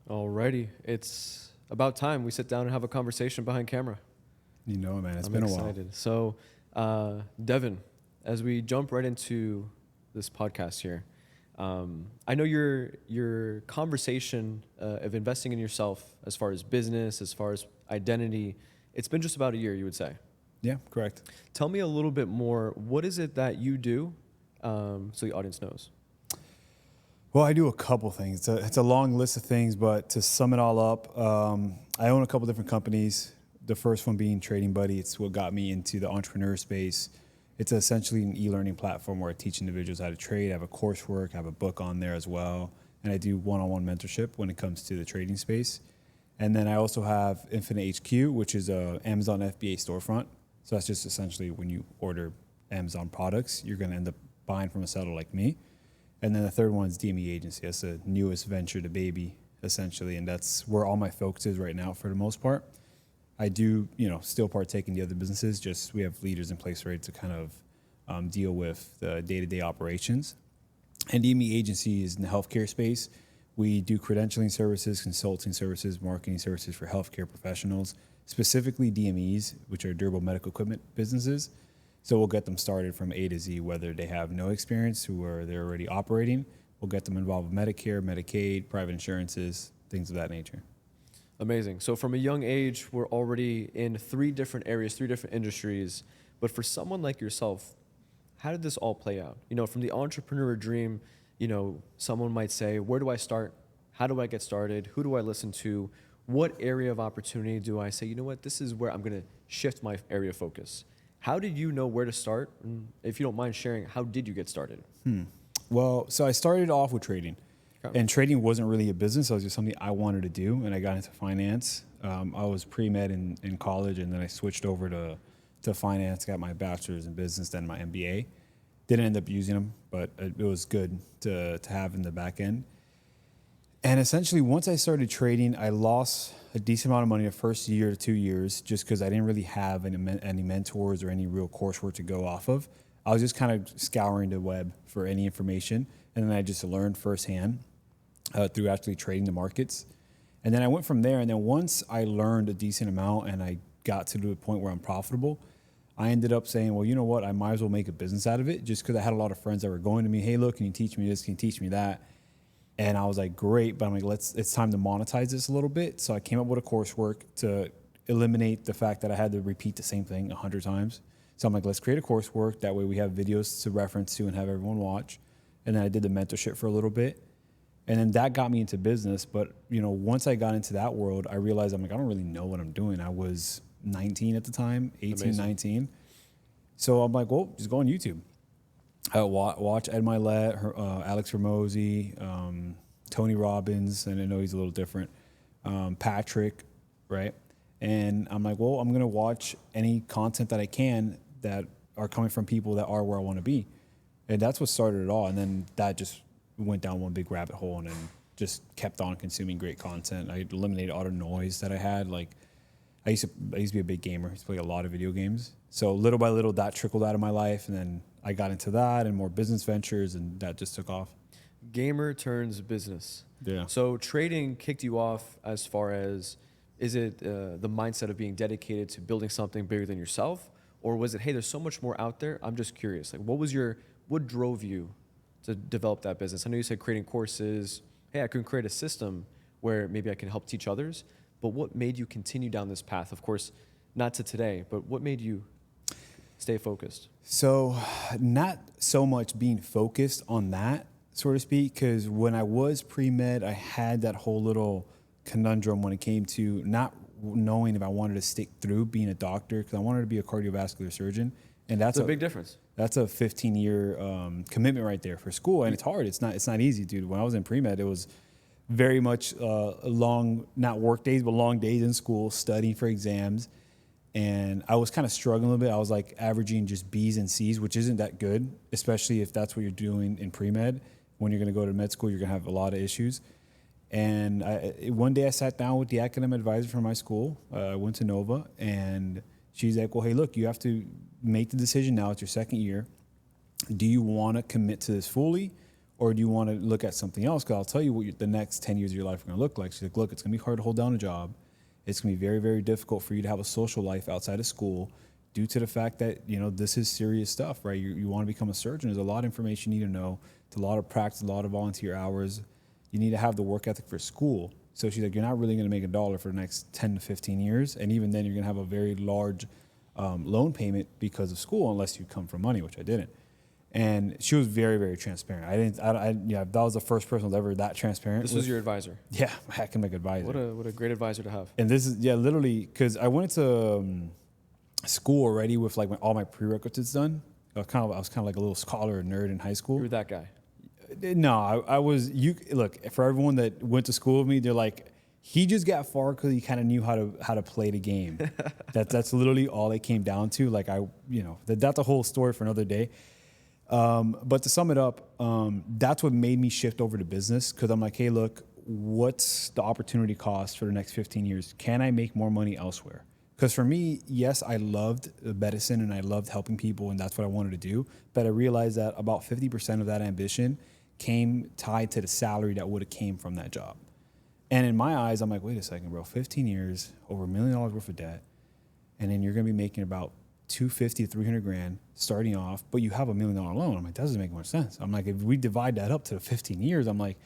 Alrighty, it's about time we sit down and have a conversation behind camera. You know, man, it's I'm been excited. So, Devon, as we jump right into this podcast here, I know your conversation of investing in yourself, as far as business, as far as identity, it's been just about a year, you would say. Yeah, correct. Tell me a little bit more. What is it that you do, so the audience knows? Well, I do a couple things. It's a long list of things, but to sum it all up, I own a couple different companies. The first one being Trading Buddy. It's what got me into the entrepreneur space. It's essentially an e-learning platform where I teach individuals how to trade. I have a coursework, I have a book on there as well, and I do one-on-one mentorship when it comes to the trading space. And then I also have Infinite HQ, which is a Amazon FBA storefront. So that's just essentially when you order Amazon products, you're going to end up buying from a seller like me. And then the third one is DME Agency. That's the newest venture to baby, essentially, and that's where all my focus is right now for the most part. I do, still partake in the other businesses, just we have leaders in place ready to kind of deal with the day-to-day operations. And DME Agency is in the healthcare space. We do credentialing services, consulting services, marketing services for healthcare professionals, specifically DMEs, which are durable medical equipment businesses. So we'll get them started from A to Z, whether they have no experience or they're already operating. We'll get them involved with Medicare, Medicaid, private insurances, things of that nature. Amazing. So from a young age, we're already in 3 different areas, 3 different industries. But for someone like yourself, how did this all play out? From the entrepreneur dream, someone might say, where do I start? How do I get started? Who do I listen to? What area of opportunity do I say, you know what, this is where I'm going to shift my area of focus? How did you know where to start? And if you don't mind sharing, how did you get started? Well, so I started off with trading. Okay. And trading wasn't really a business. It was just something I wanted to do, and I got into finance. I was pre-med in college, and then I switched over to finance, got my bachelor's in business, then my MBA. Didn't end up using them, but it was good to have in the back end. And essentially, once I started trading, I lost a decent amount of money the first year to 2 years just because I didn't really have any mentors or any real coursework to go off of. I was just kind of scouring the web for any information, and then I just learned firsthand through actually trading the markets. And then I went from there, and then once I learned a decent amount and I got to the point where I'm profitable, I ended up saying, well, you know what, I might as well make a business out of it just because I had a lot of friends that were going to me, hey, look, can you teach me this, can you teach me that? And I was like, great, but I'm like, it's time to monetize this a little bit. So I came up with a coursework to eliminate the fact that I had to repeat the same thing 100 times. So I'm like, let's create a coursework. That way we have videos to reference to and have everyone watch. And then I did the mentorship for a little bit. And then that got me into business. But, once I got into that world, I realized I don't really know what I'm doing. I was 19 at the time, 18, Amazing. 19. So I'm like, well, just go on YouTube. I watch Ed Milet, Alex Ramosi, Tony Robbins, and I know he's a little different, Patrick, right? And I'm like, well, I'm going to watch any content that I can that are coming from people that are where I want to be. And that's what started it all. And then that just went down one big rabbit hole and then just kept on consuming great content. I eliminated all the noise that I had. Like, I used to be a big gamer. I used to play a lot of video games. So little by little, that trickled out of my life. And then I got into that and more business ventures, and that just took off. Gamer turns business. Yeah. So trading kicked you off as far as, is it the mindset of being dedicated to building something bigger than yourself? Or was it, hey, there's so much more out there, I'm just curious. Like, what drove you to develop that business? I know you said creating courses. Hey, I can create a system where maybe I can help teach others. But what made you continue down this path? Of course, not to today, but what made you stay focused? So not so much being focused on that, so to speak, because when I was pre-med, I had that whole little conundrum when it came to not knowing if I wanted to stick through being a doctor, because I wanted to be a cardiovascular surgeon. And that's a big difference. That's a 15-year commitment right there for school, and it's hard. It's not easy, dude. When I was in pre-med, it was very much long, not work days, but long days in school, studying for exams. And I was kind of struggling a little bit. I was like averaging just B's and C's, which isn't that good, especially if that's what you're doing in pre-med. When you're going to go to med school, you're going to have a lot of issues. And one day I sat down with the academic advisor from my school. I went to Nova, and she's like, well, hey, look, you have to make the decision now. It's your second year. Do you want to commit to this fully, or do you want to look at something else? Because I'll tell you what the next 10 years of your life are going to look like. She's like, look, it's going to be hard to hold down a job. It's going to be very, very difficult for you to have a social life outside of school due to the fact that, this is serious stuff, right? You want to become a surgeon. There's a lot of information you need to know. It's a lot of practice, a lot of volunteer hours. You need to have the work ethic for school. So she's like, you're not really going to make $1 for the next 10 to 15 years. And even then, you're going to have a very large loan payment because of school, unless you come from money, which I didn't. And she was very, very transparent. That was the first person that was ever that transparent. This was your advisor? Yeah, my academic advisor. What a great advisor to have. And this is, literally, because I went to school already with like all my prerequisites done. I was kind of like a little scholar nerd in high school. You were that guy? No, I was. Look, for everyone that went to school with me, they're like, he just got far because he kind of knew how to play the game. That's literally all it came down to. Like that's a whole story for another day. But to sum it up, that's what made me shift over to business, because I'm like, hey, look, what's the opportunity cost for the next 15 years? Can I make more money elsewhere? Because for me, yes, I loved medicine and I loved helping people, and that's what I wanted to do. But I realized that about 50% of that ambition came tied to the salary that would have came from that job. And in my eyes, I'm like, wait a second, bro, 15 years, over $1 million worth of debt, and then you're going to be making about 250 to 300 grand starting off, but you have $1 million loan. I'm like, that doesn't make much sense. I'm like, if we divide that up to 15 years, I'm like,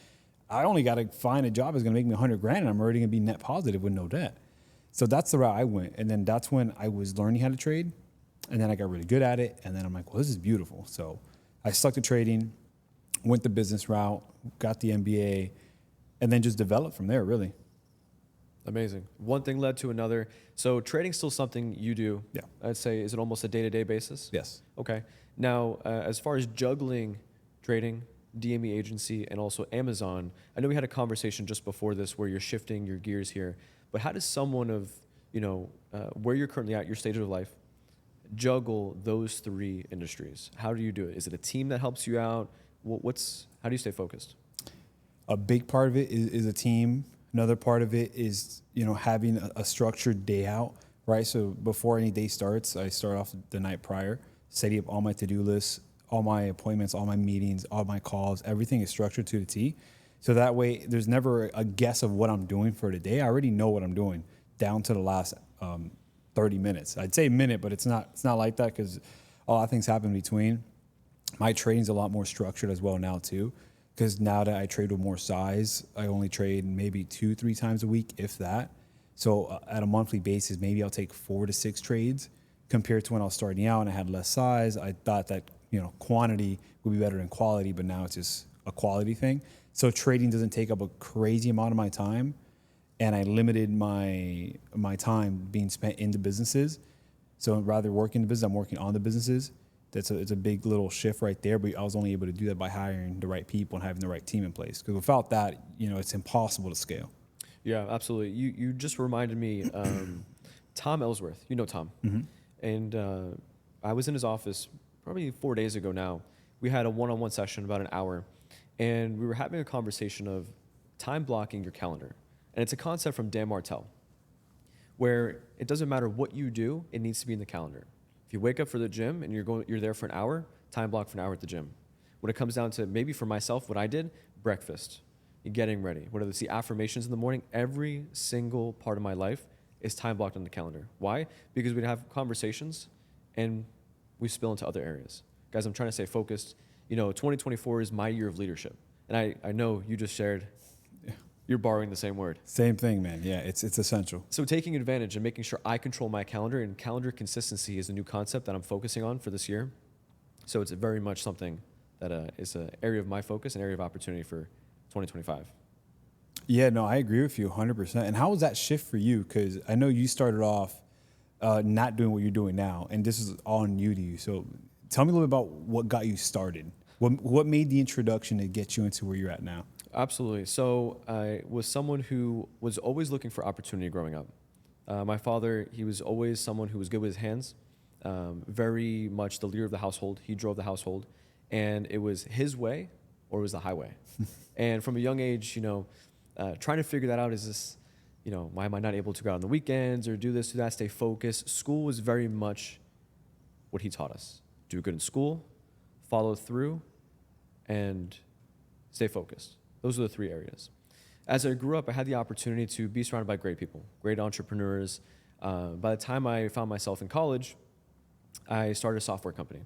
I only got to find a job that's going to make me 100 grand, and I'm already going to be net positive with no debt. So that's the route I went. And then that's when I was learning how to trade, and then I got really good at it. And then I'm like, well, this is beautiful. So I stuck to trading, went the business route, got the MBA, and then just developed from there, really. Amazing. One thing led to another. So trading's still something you do. Yeah. I'd say, is it almost a day-to-day basis? Yes. Okay. Now, as far as juggling trading, DME agency, and also Amazon, I know we had a conversation just before this where you're shifting your gears here, but how does someone of, where you're currently at, your stage of life, juggle those three industries? How do you do it? Is it a team that helps you out? How do you stay focused? A big part of it is a team. Another part of it is, having a structured day out, right? So before any day starts, I start off the night prior, setting up all my to-do lists, all my appointments, all my meetings, all my calls. Everything is structured to the T. So that way there's never a guess of what I'm doing for the day. I already know what I'm doing down to the last 30 minutes. I'd say a minute, but it's not like that, because a lot of things happen in between. My trading's a lot more structured as well now too, because now that I trade with more size, I only trade maybe 2-3 times a week, if that. So at a monthly basis, maybe I'll take 4 to 6 trades, compared to when I was starting out and I had less size. I thought that quantity would be better than quality, but now it's just a quality thing. So trading doesn't take up a crazy amount of my time, and I limited my time being spent in the businesses. So rather than working the business, I'm working on the businesses. It's a big little shift right there, but I was only able to do that by hiring the right people and having the right team in place. Because without that, it's impossible to scale. Yeah, absolutely. You just reminded me, Tom Ellsworth. You know Tom. Mm-hmm. And I was in his office probably 4 days ago now. We had a one-on-one session about an hour, and we were having a conversation of time blocking your calendar. And it's a concept from Dan Martell, where it doesn't matter what you do, it needs to be in the calendar. If you wake up for the gym and you're there for an hour, time block for an hour at the gym. When it comes down to, maybe for myself, what I did, breakfast, getting ready, whether it's the affirmations in the morning, every single part of my life is time blocked on the calendar. Why? Because we'd have conversations and we spill into other areas. Guys, I'm trying to stay focused. 2024 is my year of leadership. And I know you just shared, you're borrowing the same word. Same thing, man. Yeah, it's essential. So taking advantage and making sure I control my calendar, and calendar consistency is a new concept that I'm focusing on for this year. So it's very much something that is an area of my focus, an area of opportunity for 2025. Yeah, no, I agree with you 100%. And how was that shift for you? Because I know you started off not doing what you're doing now, and this is all new to you. So tell me a little bit about what got you started. What made the introduction to get you into where you're at now? Absolutely. So I was someone who was always looking for opportunity growing up. My father, he was always someone who was good with his hands, very much the leader of the household. He drove the household, and it was his way or it was the highway. And from a young age, trying to figure that out, is this, why am I not able to go out on the weekends or do this, do that, stay focused? School was very much what he taught us. Do good in school, follow through, and stay focused. Those are the three areas. As I grew up, I had the opportunity to be surrounded by great people, great entrepreneurs. By the time I found myself in college, I started a software company.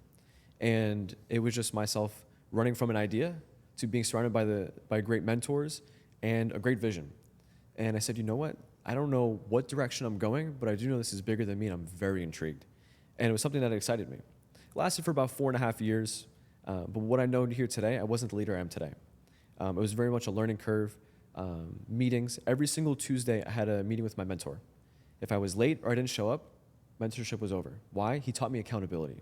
And it was just myself running from an idea to being surrounded by great mentors and a great vision. And I said, you know what? I don't know what direction I'm going, but I do know this is bigger than me, and I'm very intrigued. And it was something that excited me. It lasted for about 4.5 years. But what I know here today, I wasn't the leader I am today. It was very much a learning curve. Meetings. Every single Tuesday, I had a meeting with my mentor. If I was late or I didn't show up, mentorship was over. Why? He taught me accountability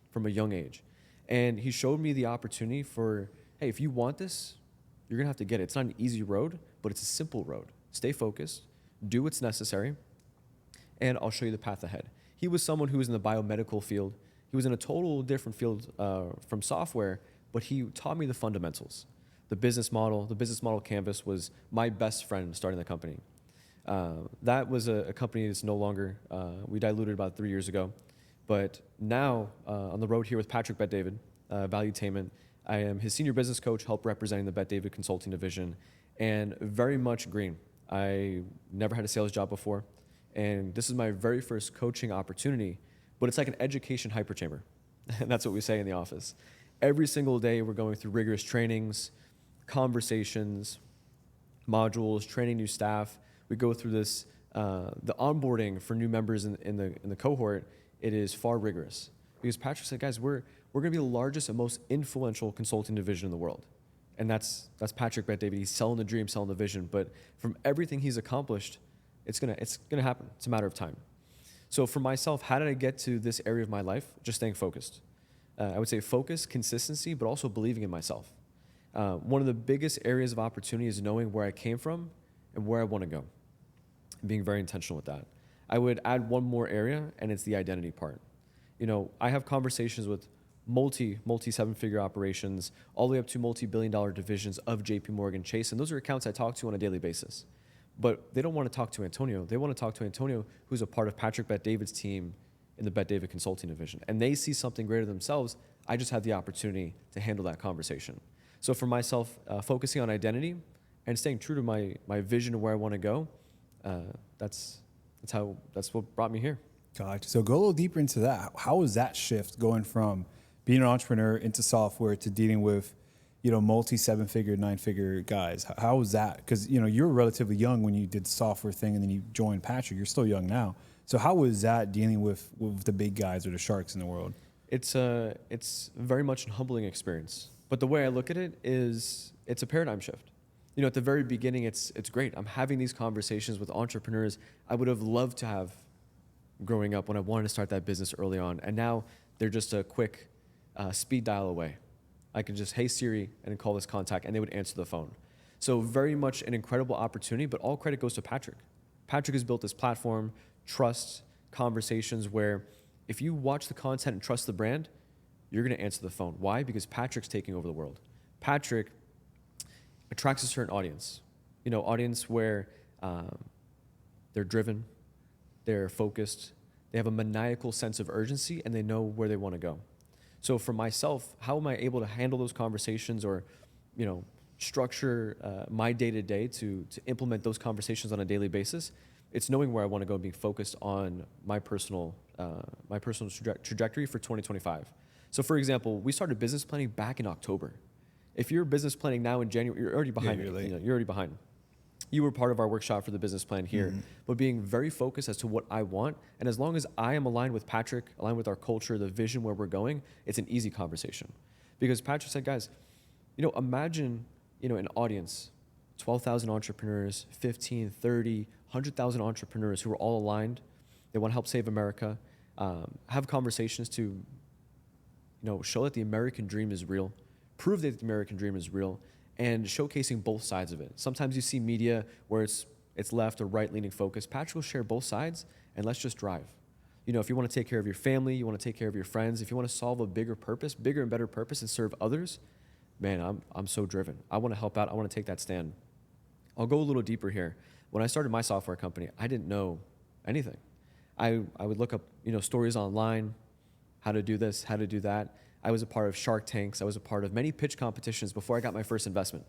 from a young age. And he showed me the opportunity for, hey, if you want this, you're going to have to get it. It's not an easy road, but it's a simple road. Stay focused, do what's necessary, and I'll show you the path ahead. He was someone who was in the biomedical field. He was in a total different field from software, but he taught me the fundamentals. The business model canvas was my best friend starting the company. That was a company that's no longer, we diluted about 3 years ago. But now, on the road here with Patrick Bet-David, Valuetainment, I am his senior business coach, help representing the Bet-David Consulting Division, and very much green. I never had a sales job before, and this is my very first coaching opportunity, but it's like an education hyperchamber. And that's what we say in the office. Every single day, we're going through rigorous trainings, conversations, modules, training new staff. We go through this, the onboarding for new members in the cohort. It is far rigorous because Patrick said, guys, we're going to be the largest and most influential consulting division in the world. And that's Patrick Bet-David. He's selling the dream, selling the vision. But from everything he's accomplished, it's gonna happen. It's a matter of time. So for myself, how did I get to this area of my life? Just staying focused. I would say focus, consistency, but also believing in myself. One of the biggest areas of opportunity is knowing where I came from and where I want to go, and being very intentional with that. I would add one more area, and it's the identity part. You know, I have conversations with multi seven-figure operations, all the way up to multi-billion-dollar divisions of JP Morgan Chase, and those are accounts I talk to on a daily basis. But they don't want to talk to Antonio. They want to talk to Antonio, who's a part of Patrick Bet-David's team in the Bet-David Consulting Division. And they see something greater themselves. I just had the opportunity to handle that conversation. So for myself, focusing on identity and staying true to my vision of where I want to go, that's what brought me here. Gotcha. So go a little deeper into that. How was that shift going from being an entrepreneur into software to dealing with, multi 7-figure, 9-figure guys? How was that? Because, you were relatively young when you did the software thing and then you joined Patrick. You're still young now. So how was that dealing with the big guys or the sharks in the world? It's very much a humbling experience. But the way I look at it is it's a paradigm shift. At the very beginning, it's great. I'm having these conversations with entrepreneurs I would have loved to have growing up when I wanted to start that business early on. And now they're just a quick speed dial away. I can just, hey Siri, and call this contact, and they would answer the phone. So very much an incredible opportunity, but all credit goes to Patrick. Patrick has built this platform, trust, conversations where if you watch the content and trust the brand, you're going to answer the phone. Why? Because Patrick's taking over the world. Patrick attracts a certain audience, audience where they're driven, they're focused, they have a maniacal sense of urgency, and they know where they want to go. So for myself, how am I able to handle those conversations or, structure my day-to-day to implement those conversations on a daily basis? It's knowing where I want to go and being focused on my personal trajectory for 2025. So for example, we started business planning back in October. If you're business planning now in January, you're already behind. Yeah, you're late. You're already behind. You were part of our workshop for the business plan here, but being very focused as to what I want. And as long as I am aligned with Patrick, aligned with our culture, the vision where we're going, it's an easy conversation. Because Patrick said, guys, imagine, an audience, 12,000 entrepreneurs, 15, 30, 100,000 entrepreneurs who are all aligned. They want to help save America, have conversations to, show that the American dream is real, prove that the American dream is real, and showcasing both sides of it. Sometimes you see media where it's left or right-leaning focus. Patrick will share both sides, and let's just drive. If you want to take care of your family, you want to take care of your friends, if you want to solve a bigger and better purpose and serve others, man, I'm so driven. I want to help out. I want to take that stand. I'll go a little deeper here. When I started my software company, I didn't know anything. I would look up, stories online, how to do this, how to do that. I was a part of Shark Tanks. I was a part of many pitch competitions before I got my first investment.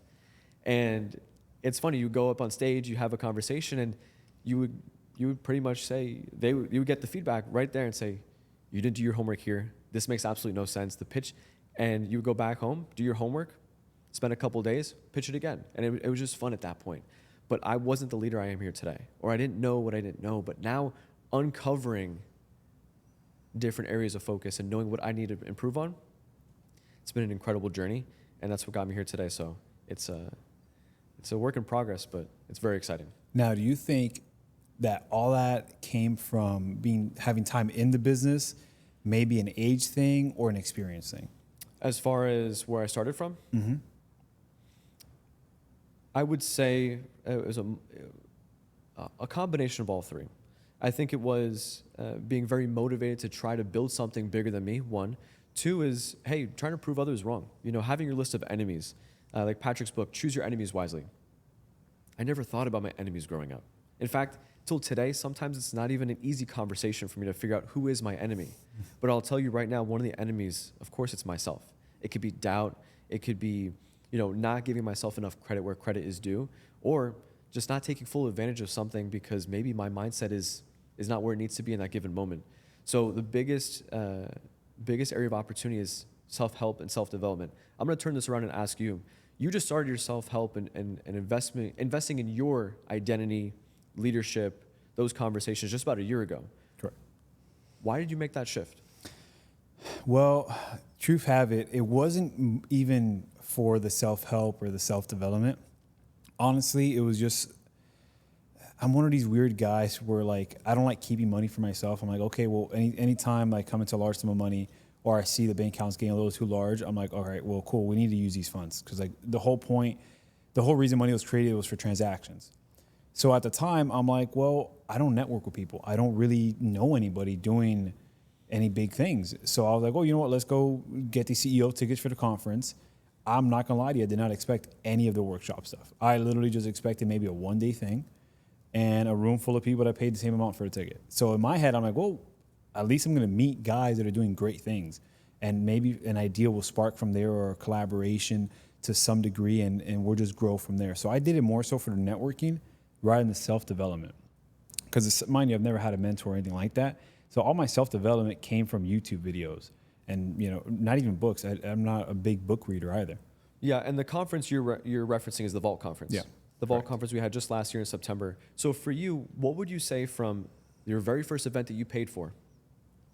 And it's funny, you go up on stage, you have a conversation, and you would pretty much say, you would get the feedback right there and say, you didn't do your homework here. This makes absolutely no sense. The pitch, and you would go back home, do your homework, spend a couple days, pitch it again. And it was just fun at that point. But I wasn't the leader I am here today, or I didn't know what I didn't know. But now uncovering different areas of focus and knowing what I need to improve on, it's been an incredible journey, and that's what got me here today. So it's a work in progress, but it's very exciting. Now, do you think that all that came from having time in the business, maybe an age thing or an experience thing? As far as where I started from, I would say it was a combination of all three. I think it was being very motivated to try to build something bigger than me, one. Two is, hey, trying to prove others wrong. Having your list of enemies, like Patrick's book, Choose Your Enemies Wisely. I never thought about my enemies growing up. In fact, till today, sometimes it's not even an easy conversation for me to figure out who is my enemy. But I'll tell you right now, one of the enemies, of course, it's myself. It could be doubt. It could be, not giving myself enough credit where credit is due, or just not taking full advantage of something because maybe my mindset is not where it needs to be in that given moment. So the biggest area of opportunity is self-help and self-development. I'm going to turn this around and ask you. You just started your self-help and investing in your identity, leadership, those conversations just about a year ago. Correct. Why did you make that shift? Well, truth have it, it wasn't even for the self-help or the self-development. Honestly, it was just, I'm one of these weird guys where like, I don't like keeping money for myself. I'm like, okay, well, anytime I come into a large sum of money or I see the bank account's getting a little too large, I'm like, all right, well, cool. We need to use these funds. Cause like the whole reason money was created was for transactions. So at the time I'm like, well, I don't network with people. I don't really know anybody doing any big things. So I was like, oh, you know what? Let's go get the CEO tickets for the conference. I'm not gonna lie to you. I did not expect any of the workshop stuff. I literally just expected maybe a one-day thing and a room full of people that paid the same amount for a ticket. So in my head, I'm like, well, at least I'm gonna meet guys that are doing great things. And maybe an idea will spark from there or a collaboration to some degree and we'll just grow from there. So I did it more so for the networking rather than the self-development. Because mind you, I've never had a mentor or anything like that. So all my self-development came from YouTube videos and, not even books. I'm not a big book reader either. Yeah, and the conference you're referencing is the Vault Conference. Yeah. The Vault Conference we had just last year in September. So for you, what would you say from your very first event that you paid for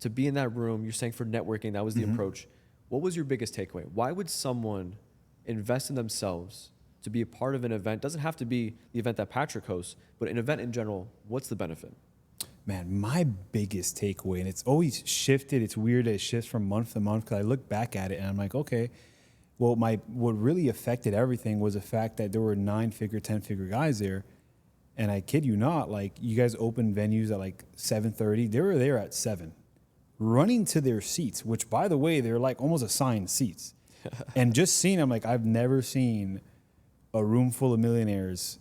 to be in that room, you're saying for networking, that was the approach. What was your biggest takeaway? Why would someone invest in themselves to be a part of an event? Doesn't have to be the event that Patrick hosts, but an event in general, what's the benefit? Man, my biggest takeaway, and it's always shifted. It's weird that it shifts from month to month because I look back at it and I'm like, okay, well, what really affected everything was the fact that there were 9-figure, 10-figure guys there. And I kid you not, like you guys opened venues at like 7:30. They were there at 7, running to their seats, which by the way, they're like almost assigned seats. And just seeing them, like I've never seen a room full of millionaires,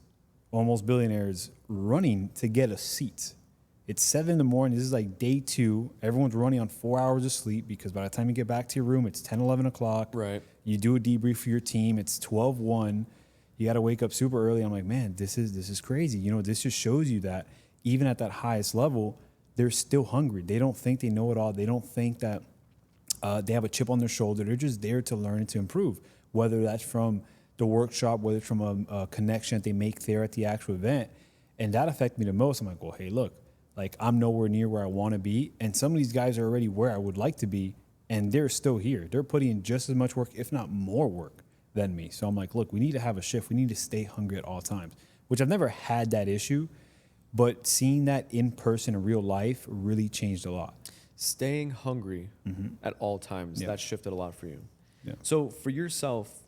almost billionaires running to get a seat. It's 7 a.m. This is like day 2. Everyone's running on 4 hours of sleep because by the time you get back to your room, it's 10, 11 o'clock. Right. You do a debrief for your team. It's 12:01. You got to wake up super early. I'm like, man, this is crazy. This just shows you that even at that highest level, they're still hungry. They don't think they know it all. They don't think that they have a chip on their shoulder. They're just there to learn and to improve, whether that's from the workshop, whether it's from a connection that they make there at the actual event. And that affected me the most. I'm like, well, hey, look, like I'm nowhere near where I want to be. And some of these guys are already where I would like to be. And they're still here. They're putting in just as much work, if not more work than me. So I'm like, look, we need to have a shift. We need to stay hungry at all times, which I've never had that issue. But seeing that in person in real life really changed a lot. Staying hungry at all times, Yeah. that shifted a lot for you. Yeah. So for yourself,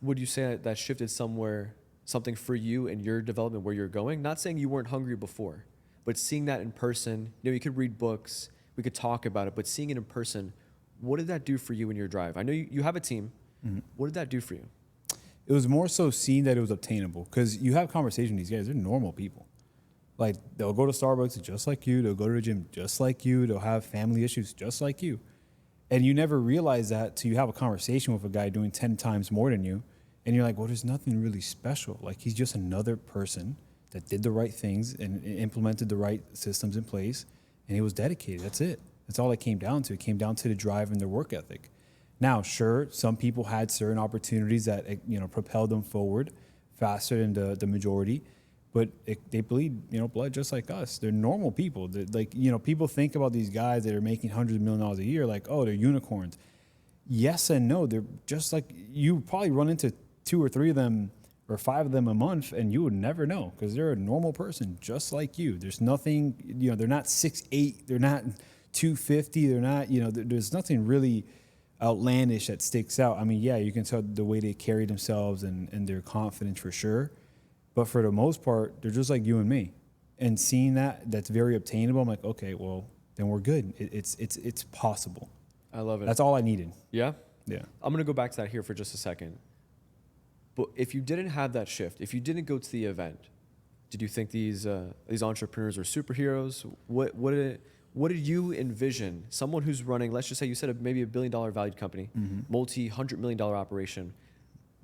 would you say that shifted something for you in your development where you're going? Not saying you weren't hungry before, but seeing that in person, you could read books, we could talk about it, but seeing it in person, what did that do for you in your drive? I know you have a team. What did that do for you? It was more so seeing that it was obtainable because you have conversations with these guys. They're normal people. Like they'll go to Starbucks just like you. They'll go to the gym just like you. They'll have family issues just like you. And you never realize that till you have a conversation with a guy doing 10 times more than you. And you're like, well, there's nothing really special. Like, he's just another person that did the right things and implemented the right systems in place. And he was dedicated. That's it. That's all it came down to. It came down to the drive and their work ethic. Now, sure, some people had certain opportunities that, propelled them forward faster than the majority. But they bleed, blood just like us. They're normal people. People think about these guys that are making hundreds of millions a year like, oh, they're unicorns. Yes and no. They're just like, you probably run into 2 or 3 of them or 5 of them a month, and you would never know because they're a normal person just like you. There's nothing, they're not 6'8", they're not 250, they're not, there's nothing really outlandish that sticks out. I mean, yeah, you can tell the way they carry themselves and their confidence for sure. But for the most part, they're just like you and me. And seeing that's very obtainable, I'm like, okay, well, then we're good. It's possible. I love it. That's all I needed. Yeah? Yeah. I'm going to go back to that here for just a second. But if you didn't have that shift, if you didn't go to the event, did you think these entrepreneurs are superheroes? What did you envision? Someone who's running, let's just say you said maybe $1 billion valued company, multi-$100 million operation.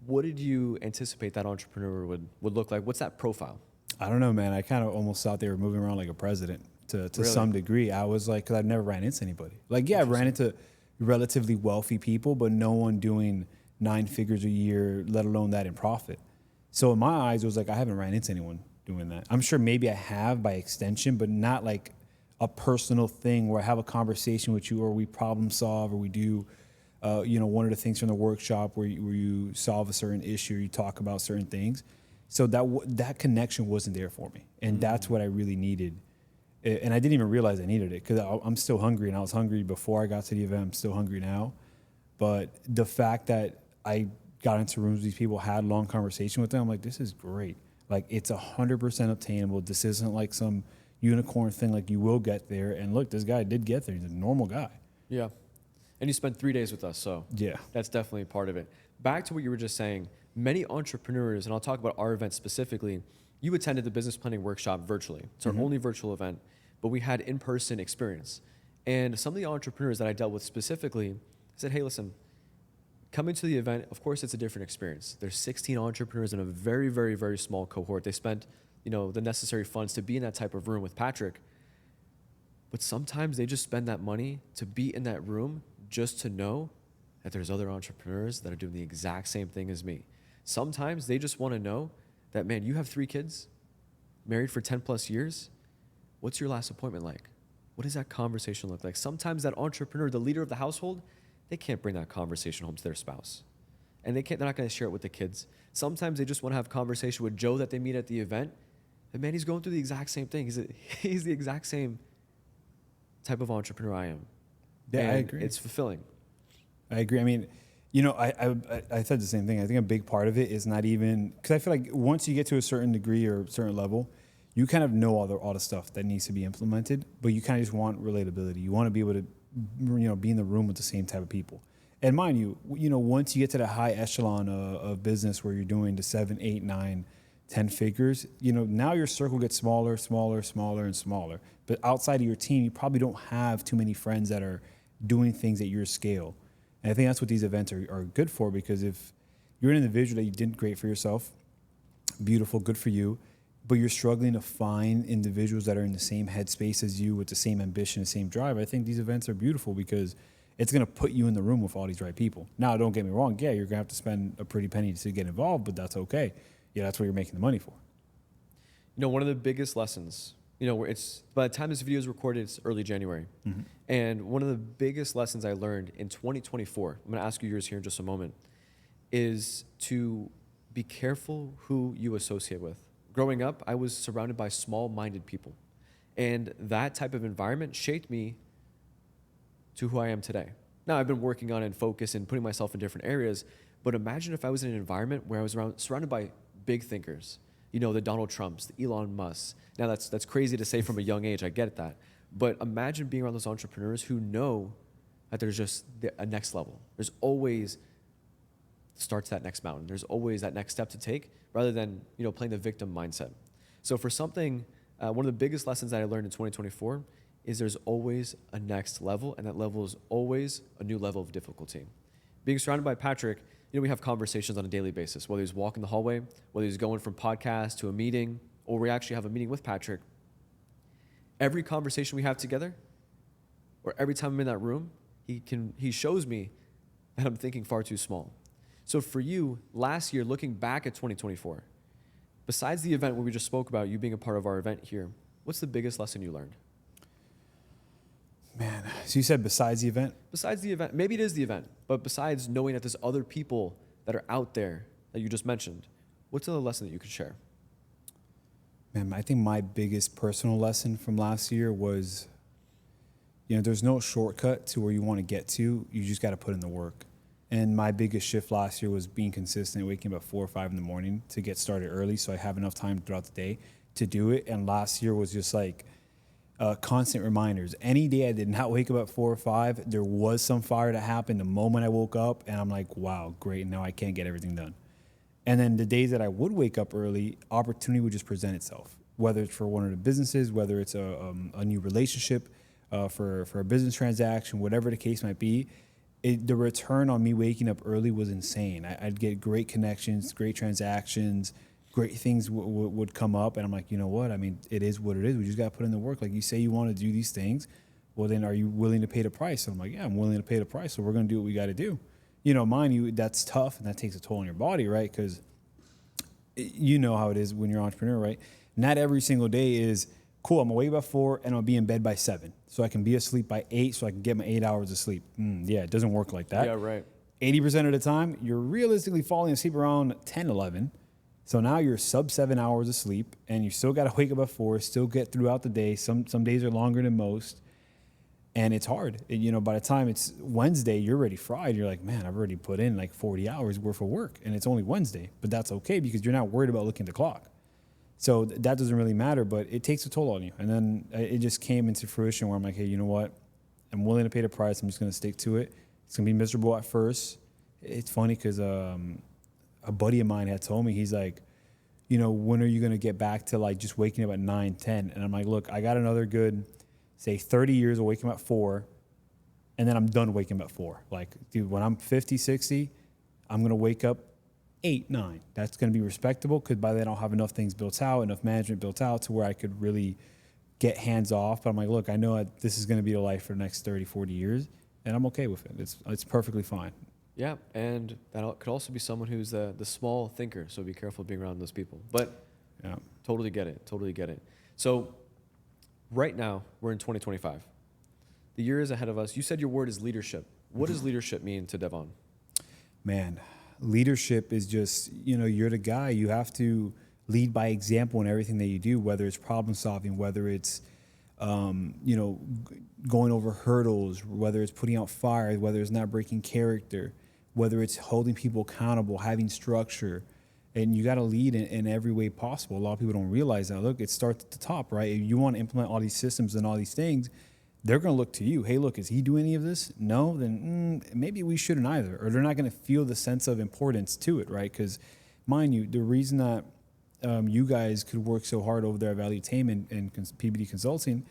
What did you anticipate that entrepreneur would look like? What's that profile? I don't know, man. I kind of almost thought they were moving around like a president to Really? some degree. I was like, because I've never ran into anybody. Like, yeah, I ran into relatively wealthy people, but no one doing 9 figures a year, let alone that in profit. So in my eyes, it was like, I haven't ran into anyone doing that. I'm sure maybe I have by extension, but not like a personal thing where I have a conversation with you or we problem solve or we do one of the things from the workshop where you solve a certain issue, you talk about certain things. So that connection wasn't there for me. And that's what I really needed. And I didn't even realize I needed it because I'm still hungry, and I was hungry before I got to the event. I'm still hungry now. But the fact that I got into rooms with these people, had long conversation with them, I'm like, this is great. Like, it's 100% obtainable. This isn't like some unicorn thing. Like, you will get there. And look, this guy did get there. He's a normal guy. Yeah. And you spent 3 days with us, so yeah, that's definitely part of it. Back to what you were just saying, many entrepreneurs, and I'll talk about our event specifically, you attended the business planning workshop virtually. It's our only virtual event, but we had in-person experience. And some of the entrepreneurs that I dealt with specifically said, hey, listen, coming to the event, of course, it's a different experience. There's 16 entrepreneurs in a very, very, very small cohort. They spent, the necessary funds to be in that type of room with Patrick. But sometimes they just spend that money to be in that room just to know that there's other entrepreneurs that are doing the exact same thing as me. Sometimes they just want to know that, man, you have 3 kids, married for 10 plus years. What's your last appointment like? What does that conversation look like? Sometimes that entrepreneur, the leader of the household, they can't bring that conversation home to their spouse. And they're not going to share it with the kids. Sometimes they just want to have a conversation with Joe that they meet at the event. And man, he's going through the exact same thing. He's the exact same type of entrepreneur I am. Yeah, and I agree. It's fulfilling. I agree. I mean, I said the same thing. I think a big part of it is not even, because I feel like once you get to a certain degree or a certain level, you kind of know all the stuff that needs to be implemented, but you kind of just want relatability. You want to be able to, be in the room with the same type of people. And mind you, once you get to the high echelon of business where you're doing the 7, 8, 9, 10 figures, now your circle gets smaller, and smaller. But outside of your team, you probably don't have too many friends that are doing things at your scale. And I think that's what these events are good for, because if you're an individual that you did great for yourself, beautiful, good for you, but you're struggling to find individuals that are in the same headspace as you with the same ambition, the same drive, I think these events are beautiful because it's going to put you in the room with all these right people. Now, don't get me wrong. Yeah, you're going to have to spend a pretty penny to get involved, but that's okay. Yeah, that's what you're making the money for. One of the biggest lessons, it's by the time this video is recorded, it's early January. And one of the biggest lessons I learned in 2024, I'm going to ask you yours here in just a moment, is to be careful who you associate with. Growing up, I was surrounded by small-minded people. And that type of environment shaped me to who I am today. Now, I've been working on and focus and putting myself in different areas, but imagine if I was in an environment where I was surrounded by big thinkers, the Donald Trumps, the Elon Musks. Now, that's crazy to say from a young age, I get that. But imagine being around those entrepreneurs who know that there's just a next level. There's always starts that next mountain. There's always that next step to take rather than, playing the victim mindset. So for something, one of the biggest lessons that I learned in 2024 is there's always a next level, and that level is always a new level of difficulty. Being surrounded by Patrick, we have conversations on a daily basis, whether he's walking the hallway, whether he's going from podcast to a meeting, or we actually have a meeting with Patrick. Every conversation we have together, or every time I'm in that room, he shows me that I'm thinking far too small. So for you, last year, looking back at 2024, besides the event where we just spoke about you being a part of our event here, what's the biggest lesson you learned? Man, so you said besides the event? Besides the event, maybe it is the event, but besides knowing that there's other people that are out there that you just mentioned, what's another lesson that you could share? Man, I think my biggest personal lesson from last year was, there's no shortcut to where you want to get to. You just got to put in the work. And my biggest shift last year was being consistent, waking up at 4 or 5 in the morning to get started early so I have enough time throughout the day to do it. And last year was just like constant reminders. Any day I did not wake up at 4 or 5, there was some fire that happened the moment I woke up, and I'm like, wow, great, now I can't get everything done. And then the days that I would wake up early, opportunity would just present itself, whether it's for one of the businesses, whether it's a new relationship, for a business transaction, whatever the case might be. The return on me waking up early was insane. I'd get great connections, great transactions, great things would come up. And I'm like, you know what? I mean, it is what it is. We just got to put in the work. Like you say you want to do these things. Well, then are you willing to pay the price? And I'm like, yeah, I'm willing to pay the price. So we're going to do what we got to do. Mind you, that's tough and that takes a toll on your body, right? Because you know how it is when you're an entrepreneur, right? Not every single day is, cool, I'm going to wake up at 4 and I'll be in bed by 7. So I can be asleep by 8 so I can get my 8 hours of sleep. Yeah, it doesn't work like that. Yeah, right. 80% of the time, you're realistically falling asleep around 10, 11. So now you're sub 7 hours of sleep and you still got to wake up at 4, still get throughout the day. Some days are longer than most. And it's hard. By the time it's Wednesday, you're already fried. You're like, man, I've already put in like 40 hours worth of work and it's only Wednesday. But that's okay because you're not worried about looking at the clock. So that doesn't really matter, but it takes a toll on you. And then it just came into fruition where I'm like, hey, you know what? I'm willing to pay the price. I'm just going to stick to it. It's going to be miserable at first. It's funny because a buddy of mine had told me, he's like, when are you going to get back to like just waking up at 9, 10? And I'm like, look, I got another good, say 30 years of waking up at 4, and then I'm done waking up at 4. Like, dude, when I'm 50, 60, I'm going to wake up 8, 9. That's going to be respectable because by then I'll have enough things built out, enough management built out to where I could really get hands off. But I'm like, look, I know this is going to be the life for the next 30, 40 years, and I'm okay with it. It's perfectly fine. Yeah, and that could also be someone who's the small thinker, so be careful being around those people. But Yeah. Totally get it. So right now, we're in 2025. The year is ahead of us. You said your word is leadership. What does leadership mean to Devon? Man, leadership is just, you're the guy. You have to lead by example in everything that you do, whether it's problem solving, whether it's, going over hurdles, whether it's putting out fires, whether it's not breaking character, whether it's holding people accountable, having structure. And you got to lead in every way possible. A lot of people don't realize that. Look, it starts at the top, right? If you want to implement all these systems and all these things, they're going to look to you. Hey, look, is he doing any of this? No? Then maybe we shouldn't either. Or they're not going to feel the sense of importance to it, right? Because, mind you, the reason that you guys could work so hard over there at Value Tainment and PBD Consulting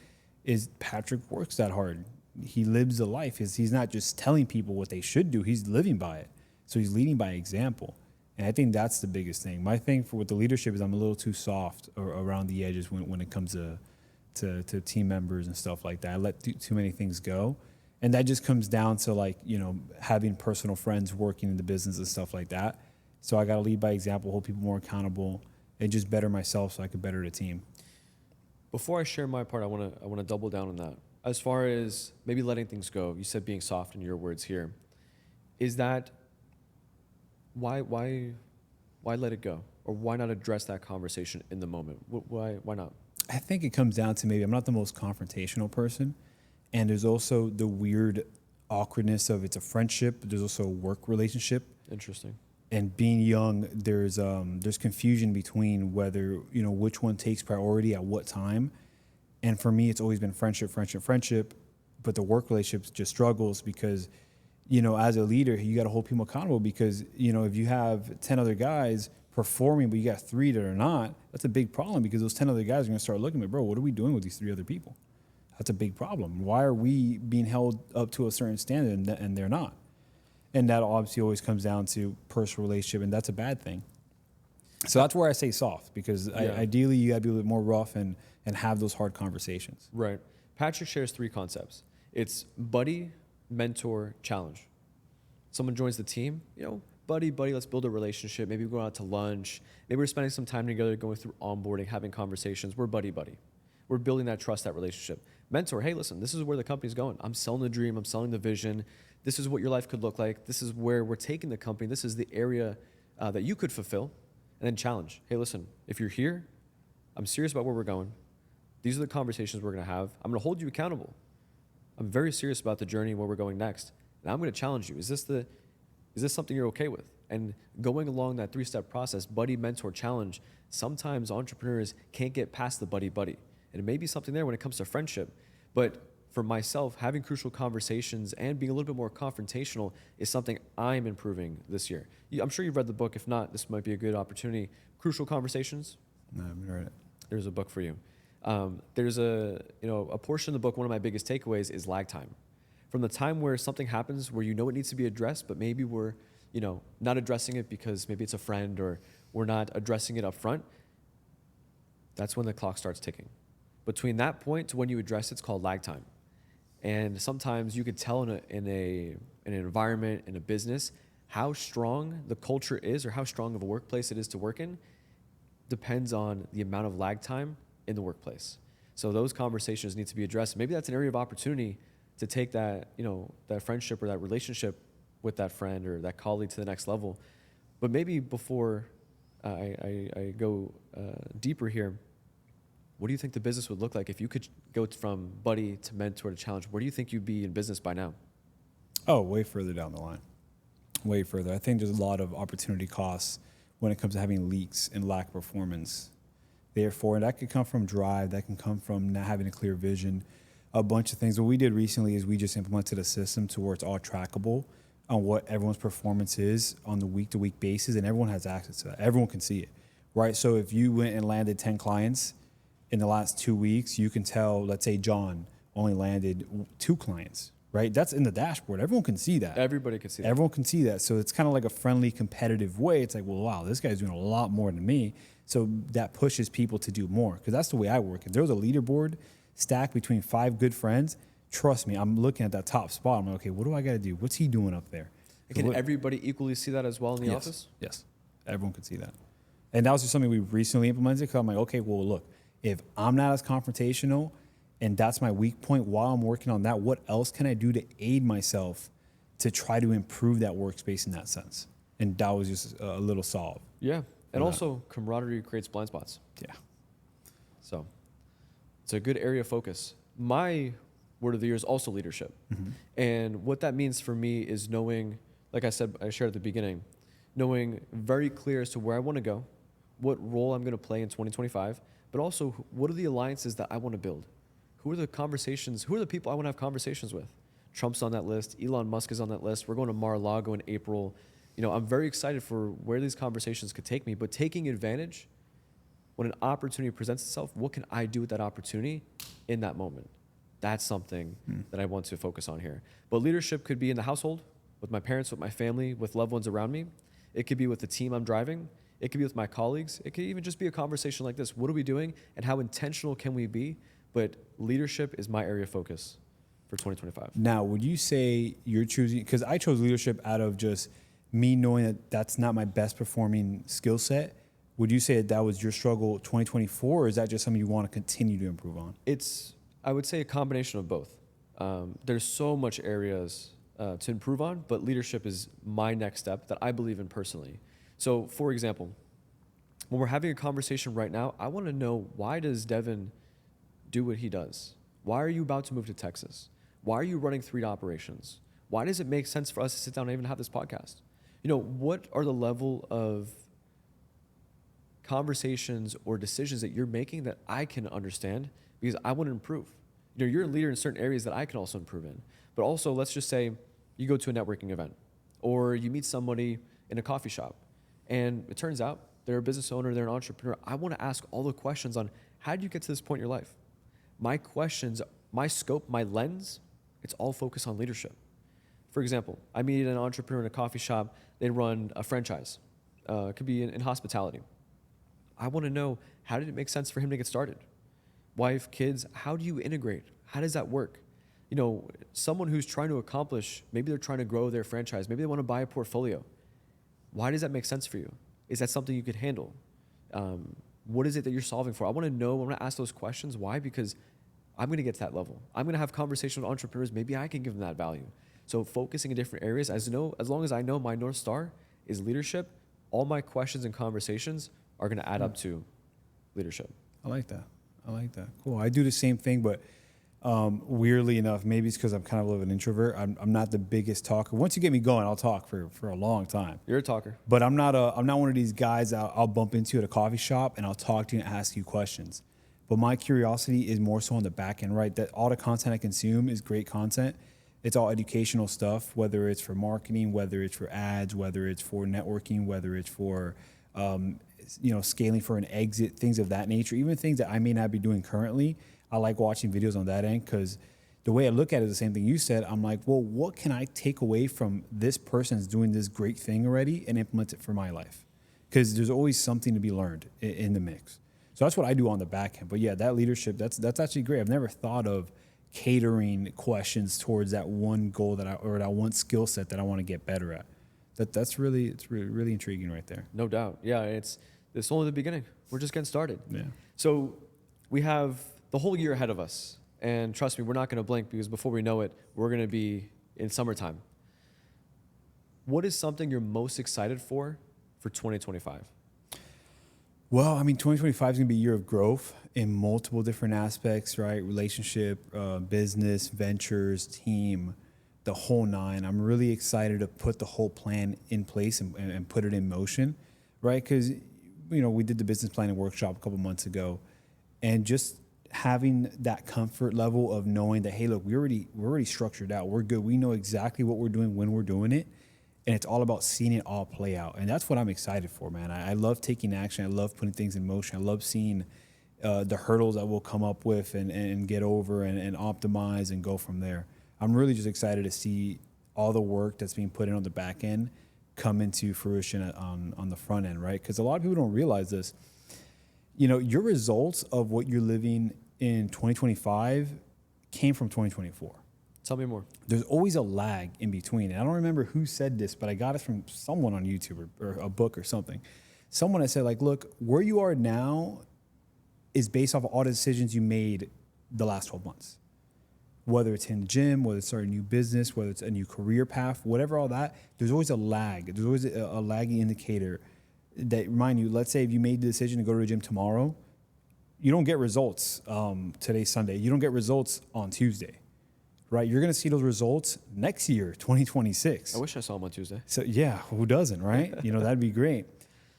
is Patrick works that hard. He lives the life. He's not just telling people what they should do. He's living by it. So he's leading by example. And I think that's the biggest thing. My thing with the leadership is I'm a little too soft around the edges when it comes to team members and stuff like that. I let too many things go. And that just comes down to having personal friends working in the business and stuff like that. So I got to lead by example, hold people more accountable, and just better myself so I could better the team. Before I share my part, I want to double down on that. As far as maybe letting things go, you said being soft in your words here. Is that why let it go? Or why not address that conversation in the moment? Why not? I think it comes down to maybe I'm not the most confrontational person. And there's also the weird awkwardness of it's a friendship. There's also a work relationship. Interesting. And being young, there's confusion between whether, which one takes priority at what time. And for me, it's always been friendship. But the work relationship just struggles because, as a leader, you got to hold people accountable because, if you have 10 other guys performing, but you got 3 that are not, that's a big problem because those 10 other guys are going to start looking at, bro, what are we doing with these 3 other people? That's a big problem. Why are we being held up to a certain standard and they're not? And that obviously always comes down to personal relationship, and that's a bad thing. So that's where I say soft, because ideally you got to be a little bit more rough and have those hard conversations. Right. Patrick shares 3 concepts. It's buddy, mentor, challenge. Someone joins the team, buddy, let's build a relationship. Maybe we go out to lunch. Maybe we're spending some time together, going through onboarding, having conversations. We're buddy. We're building that trust, that relationship. Mentor, hey, listen, this is where the company's going. I'm selling the dream. I'm selling the vision. This is what your life could look like. This is where we're taking the company. This is the area that you could fulfill. And then challenge. Hey, listen, if you're here, I'm serious about where we're going. These are the conversations we're going to have. I'm going to hold you accountable. I'm very serious about the journey and where we're going next. And I'm going to challenge you. Is this something you're okay with? And going along that 3-step process, buddy, mentor, challenge, sometimes entrepreneurs can't get past the buddy. And it may be something there when it comes to friendship. But for myself, having crucial conversations and being a little bit more confrontational is something I'm improving this year. I'm sure you've read the book. If not, this might be a good opportunity. Crucial Conversations. No, I haven't heard it. There's a book for you. There's a portion of the book. One of my biggest takeaways is lag time. From the time where something happens where it needs to be addressed, but maybe we're not addressing it because maybe it's a friend or we're not addressing it up front. That's when the clock starts ticking. Between that point to when you address it's called lag time. And sometimes you could tell in an environment, in a business, how strong the culture is or how strong of a workplace it is to work in depends on the amount of lag time in the workplace. So those conversations need to be addressed. Maybe that's an area of opportunity to take that, that friendship or that relationship with that friend or that colleague to the next level. But maybe before I go deeper here, what do you think the business would look like if you could go from buddy to mentor to challenge? Where do you think you'd be in business by now? Oh, way further down the line. Way further. I think there's a lot of opportunity costs when it comes to having leaks and lack of performance. Therefore, that could come from drive, that can come from not having a clear vision, a bunch of things. What we did recently is we just implemented a system to where it's all trackable on what everyone's performance is on the week-to-week basis, and everyone has access to that. Everyone can see it, right? So if you went and landed 10 clients in the last 2 weeks, you can tell, let's say John only landed 2 clients, right? That's in the dashboard. Everyone can see that. Everybody can see that. Everyone can see that. So it's kind of like a friendly, competitive way. It's like, well, wow, this guy's doing a lot more than me. So that pushes people to do more, because that's the way I work. If there was a leaderboard stacked between 5 good friends, trust me, I'm looking at that top spot. I'm like, okay, what do I got to do? What's he doing up there? Can everybody equally see that as well in the Yes. office? Yes, everyone can see that. And that was just something we recently implemented, because I'm like, okay, well, look, if I'm not as confrontational and that's my weak point while I'm working on that, what else can I do to aid myself to try to improve that workspace in that sense? And that was just a little solve. Yeah. And also, camaraderie creates blind spots. Yeah. So it's a good area of focus. My word of the year is also leadership. Mm-hmm. And what that means for me is knowing, like I said, I shared at the beginning, knowing very clear as to where I want to go, what role I'm going to play in 2025, but also what are the alliances that I want to build? Who are the people I want to have conversations with? Trump's on that list. Elon Musk is on that list. We're going to Mar-a-Lago in April. I'm very excited for where these conversations could take me, but taking advantage when an opportunity presents itself, what can I do with that opportunity in that moment? That's something that I want to focus on here. But leadership could be in the household, with my parents, with my family, with loved ones around me. It could be with the team I'm driving. It could be with my colleagues. It could even just be a conversation like this. What are we doing and how intentional can we be? But leadership is my area of focus for 2025. Now, would you say you're choosing, because I chose leadership out of just me knowing that that's not my best performing skill set. Would you say that was your struggle 2024, or is that just something you want to continue to improve on? I would say a combination of both. There's so much areas to improve on, but leadership is my next step that I believe in personally. So, for example, when we're having a conversation right now, I want to know, why does Devon do what he does? Why are you about to move to Texas? Why are you running 3 operations? Why does it make sense for us to sit down and even have this podcast? What are the level of conversations or decisions that you're making that I can understand, because I want to improve? You're a leader in certain areas that I can also improve in. But also, let's just say you go to a networking event or you meet somebody in a coffee shop and it turns out they're a business owner, they're an entrepreneur. I want to ask all the questions on, how did you get to this point in your life? My questions my scope, my lens, it's all focused on leadership. For example, I meet an entrepreneur in a coffee shop. They run a franchise. It could be in hospitality. I want to know, how did it make sense for him to get started? Wife, kids, how do you integrate? How does that work? You know, someone who's trying to accomplish, maybe they're trying to grow their franchise. Maybe they want to buy a portfolio. Why does that make sense for you? Is that something you could handle? What is it that you're solving for? I want to know, I want to ask those questions. Why? Because I'm going to get to that level. I'm going to have conversations with entrepreneurs. Maybe I can give them that value. So focusing in different areas, as long as I know my North Star is leadership, all my questions and conversations are going to add up to leadership. I like that. Cool. I do the same thing, but weirdly enough, maybe it's because I'm kind of a little bit of an introvert. I'm not the biggest talker. Once you get me going, I'll talk for a long time. You're a talker. But I'm not one of these guys I'll bump into at a coffee shop and I'll talk to you and ask you questions. But my curiosity is more so on the back end, right? That all the content I consume is great content. It's all educational stuff, whether it's for marketing, whether it's for ads, whether it's for networking, whether it's for scaling for an exit, things of that nature. Even things that I may not be doing currently, I like watching videos on that end because the way I look at it is the same thing you said. I'm like, well, what can I take away from this person's doing this great thing already and implement it for my life? Because there's always something to be learned in the mix. So that's what I do on the back end. But yeah, that leadership, that's actually great. I've never thought of catering questions towards that one goal or that one skill set that I want to get better at. It's really intriguing right there. No doubt. Yeah, it's only the beginning. We're just getting started. Yeah. So we have the whole year ahead of us. And trust me, we're not going to blink because before we know it, we're going to be in summertime. What is something you're most excited for 2025? Well, I mean, 2025 is going to be a year of growth in multiple different aspects, right? Relationship, business, ventures, team, the whole nine. I'm really excited to put the whole plan in place and put it in motion, right? Because, we did the business planning workshop a couple months ago, and just having that comfort level of knowing that, hey, look, we're already structured out. We're good. We know exactly what we're doing when we're doing it. And it's all about seeing it all play out. And that's what I'm excited for, man. I love taking action. I love putting things in motion. I love seeing the hurdles that we'll come up with and get over and optimize and go from there. I'm really just excited to see all the work that's being put in on the back end come into fruition on the front end, right? Because a lot of people don't realize this. Your results of what you're living in 2025 came from 2024. Tell me more. There's always a lag in between. And I don't remember who said this, but I got it from someone on YouTube or a book or something. Someone that said, like, look, where you are now is based off of all the decisions you made the last 12 months. Whether it's in the gym, whether it's starting a new business, whether it's a new career path, whatever, all that, there's always a lag. There's always a lagging indicator that remind you, let's say if you made the decision to go to the gym tomorrow, you don't get results today's Sunday. You don't get results on Tuesday. Right, you're going to see those results next year, 2026. I wish I saw them on Tuesday. So yeah, who doesn't, right? That'd be great.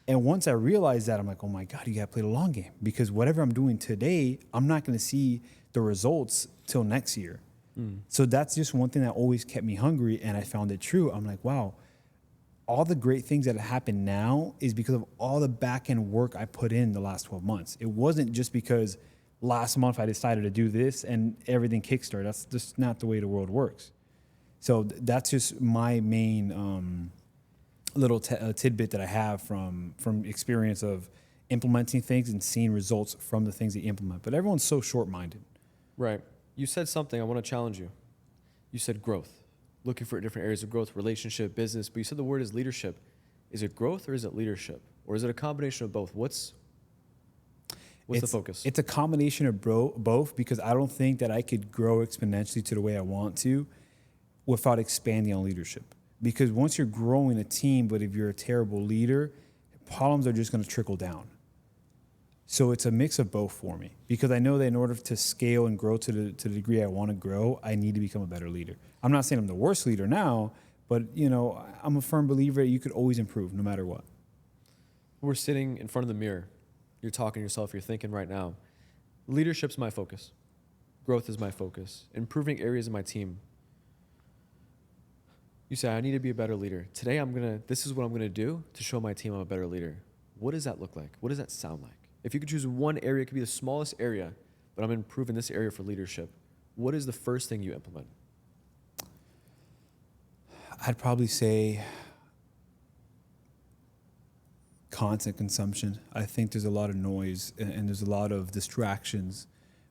And once I realized that, I'm like, oh my God, you got to play the long game, because whatever I'm doing today, I'm not going to see the results till next year. So that's just one thing that always kept me hungry, and I found it true. I'm like, wow, all the great things that have happened now is because of all the back end work I put in the last 12 months. It wasn't just because last month I decided to do this and everything kickstarted. That's just not the way the world works. So that's just my main little tidbit that I have from experience of implementing things and seeing results from the things that you implement. But everyone's so short-minded. Right. You said something. I want to challenge you. You said growth, looking for different areas of growth, relationship, business. But you said the word is leadership. Is it growth or is it leadership? Or is it a combination of both? What's the focus? It's a combination of both, because I don't think that I could grow exponentially to the way I want to without expanding on leadership. Because once you're growing a team, but if you're a terrible leader, problems are just going to trickle down. So it's a mix of both for me, because I know that in order to scale and grow to the degree I want to grow, I need to become a better leader. I'm not saying I'm the worst leader now, but I'm a firm believer that you could always improve no matter what. We're sitting in front of the mirror. You're talking to yourself, you're thinking right now, leadership's my focus. Growth is my focus. Improving areas of my team. You say, I need to be a better leader. Today, this is what I'm going to do to show my team I'm a better leader. What does that look like? What does that sound like? If you could choose one area, it could be the smallest area, but I'm improving this area for leadership. what is the first thing you implement? I'd probably say content consumption. I think there's a lot of noise and there's a lot of distractions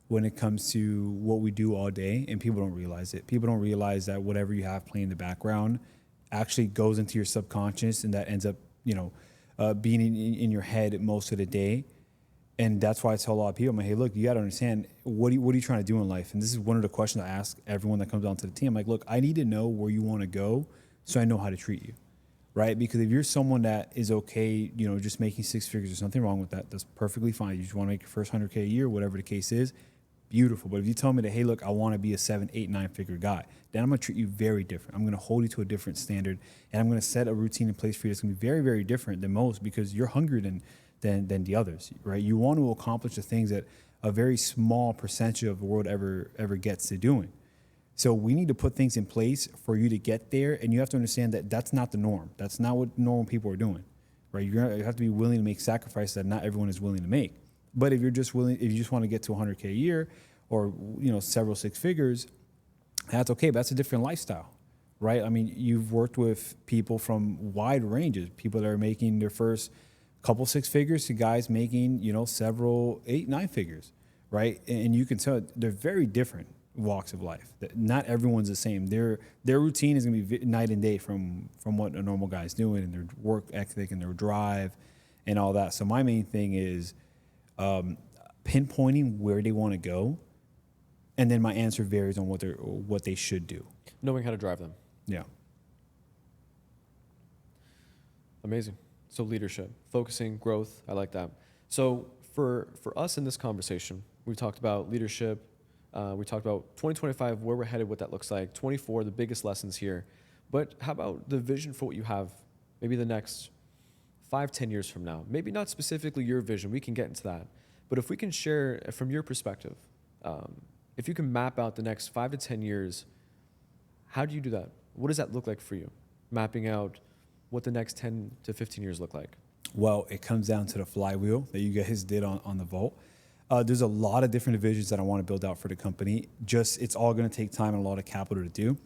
when it comes to what we do all day, and people don't realize it. People don't realize that whatever you have playing in the background actually goes into your subconscious, and that ends up, being in your head most of the day. And that's why I tell a lot of people, I'm like, hey, look, you got to understand, what are you trying to do in life? And this is one of the questions I ask everyone that comes onto the team. I'm like, look, I need to know where you want to go so I know how to treat you, right? Because if you're someone that is okay, just making six figures, there's nothing wrong with that. That's perfectly fine. You just want to make your first 100K a year, whatever the case is, beautiful. But if you tell me that, hey, look, I want to be a 7, 8, 9-figure guy, then I'm going to treat you very different. I'm going to hold you to a different standard, and I'm going to set a routine in place for you that's going to be very, very different than most, because you're hungrier than the others, right? You want to accomplish the things that a very small percentage of the world ever gets to doing. So we need to put things in place for you to get there, and you have to understand that that's not the norm. That's not what normal people are doing, right? You have to be willing to make sacrifices that not everyone is willing to make. But if you just want to get to 100K a year, or several six figures, that's okay. But that's a different lifestyle, right? I mean, you've worked with people from wide ranges, people that are making their first couple six figures to guys making several 8, 9 figures, right? And you can tell they're very different walks of life. Not everyone's the same. Their routine is going to be night and day from what a normal guy's doing, and their work ethic and their drive and all that. So my main thing is pinpointing where they want to go, and then my answer varies on what they should do. Knowing how to drive them. Yeah. Amazing. So leadership, focusing, growth. I like that. So for us in this conversation, we talked about leadership. We talked about 2025, where we're headed, what that looks like. 24, the biggest lessons here. But how about the vision for what you have, maybe the next 5, 10 years from now? Maybe not specifically your vision. We can get into that. But if we can share from your perspective, if you can map out the next 5 to 10 years, how do you do that? What does that look like for you? Mapping out what the next 10 to 15 years look like. Well, it comes down to the flywheel that you guys did on the Vault. There's a lot of different divisions that I want to build out for the company. It's all going to take time and a lot of capital to do.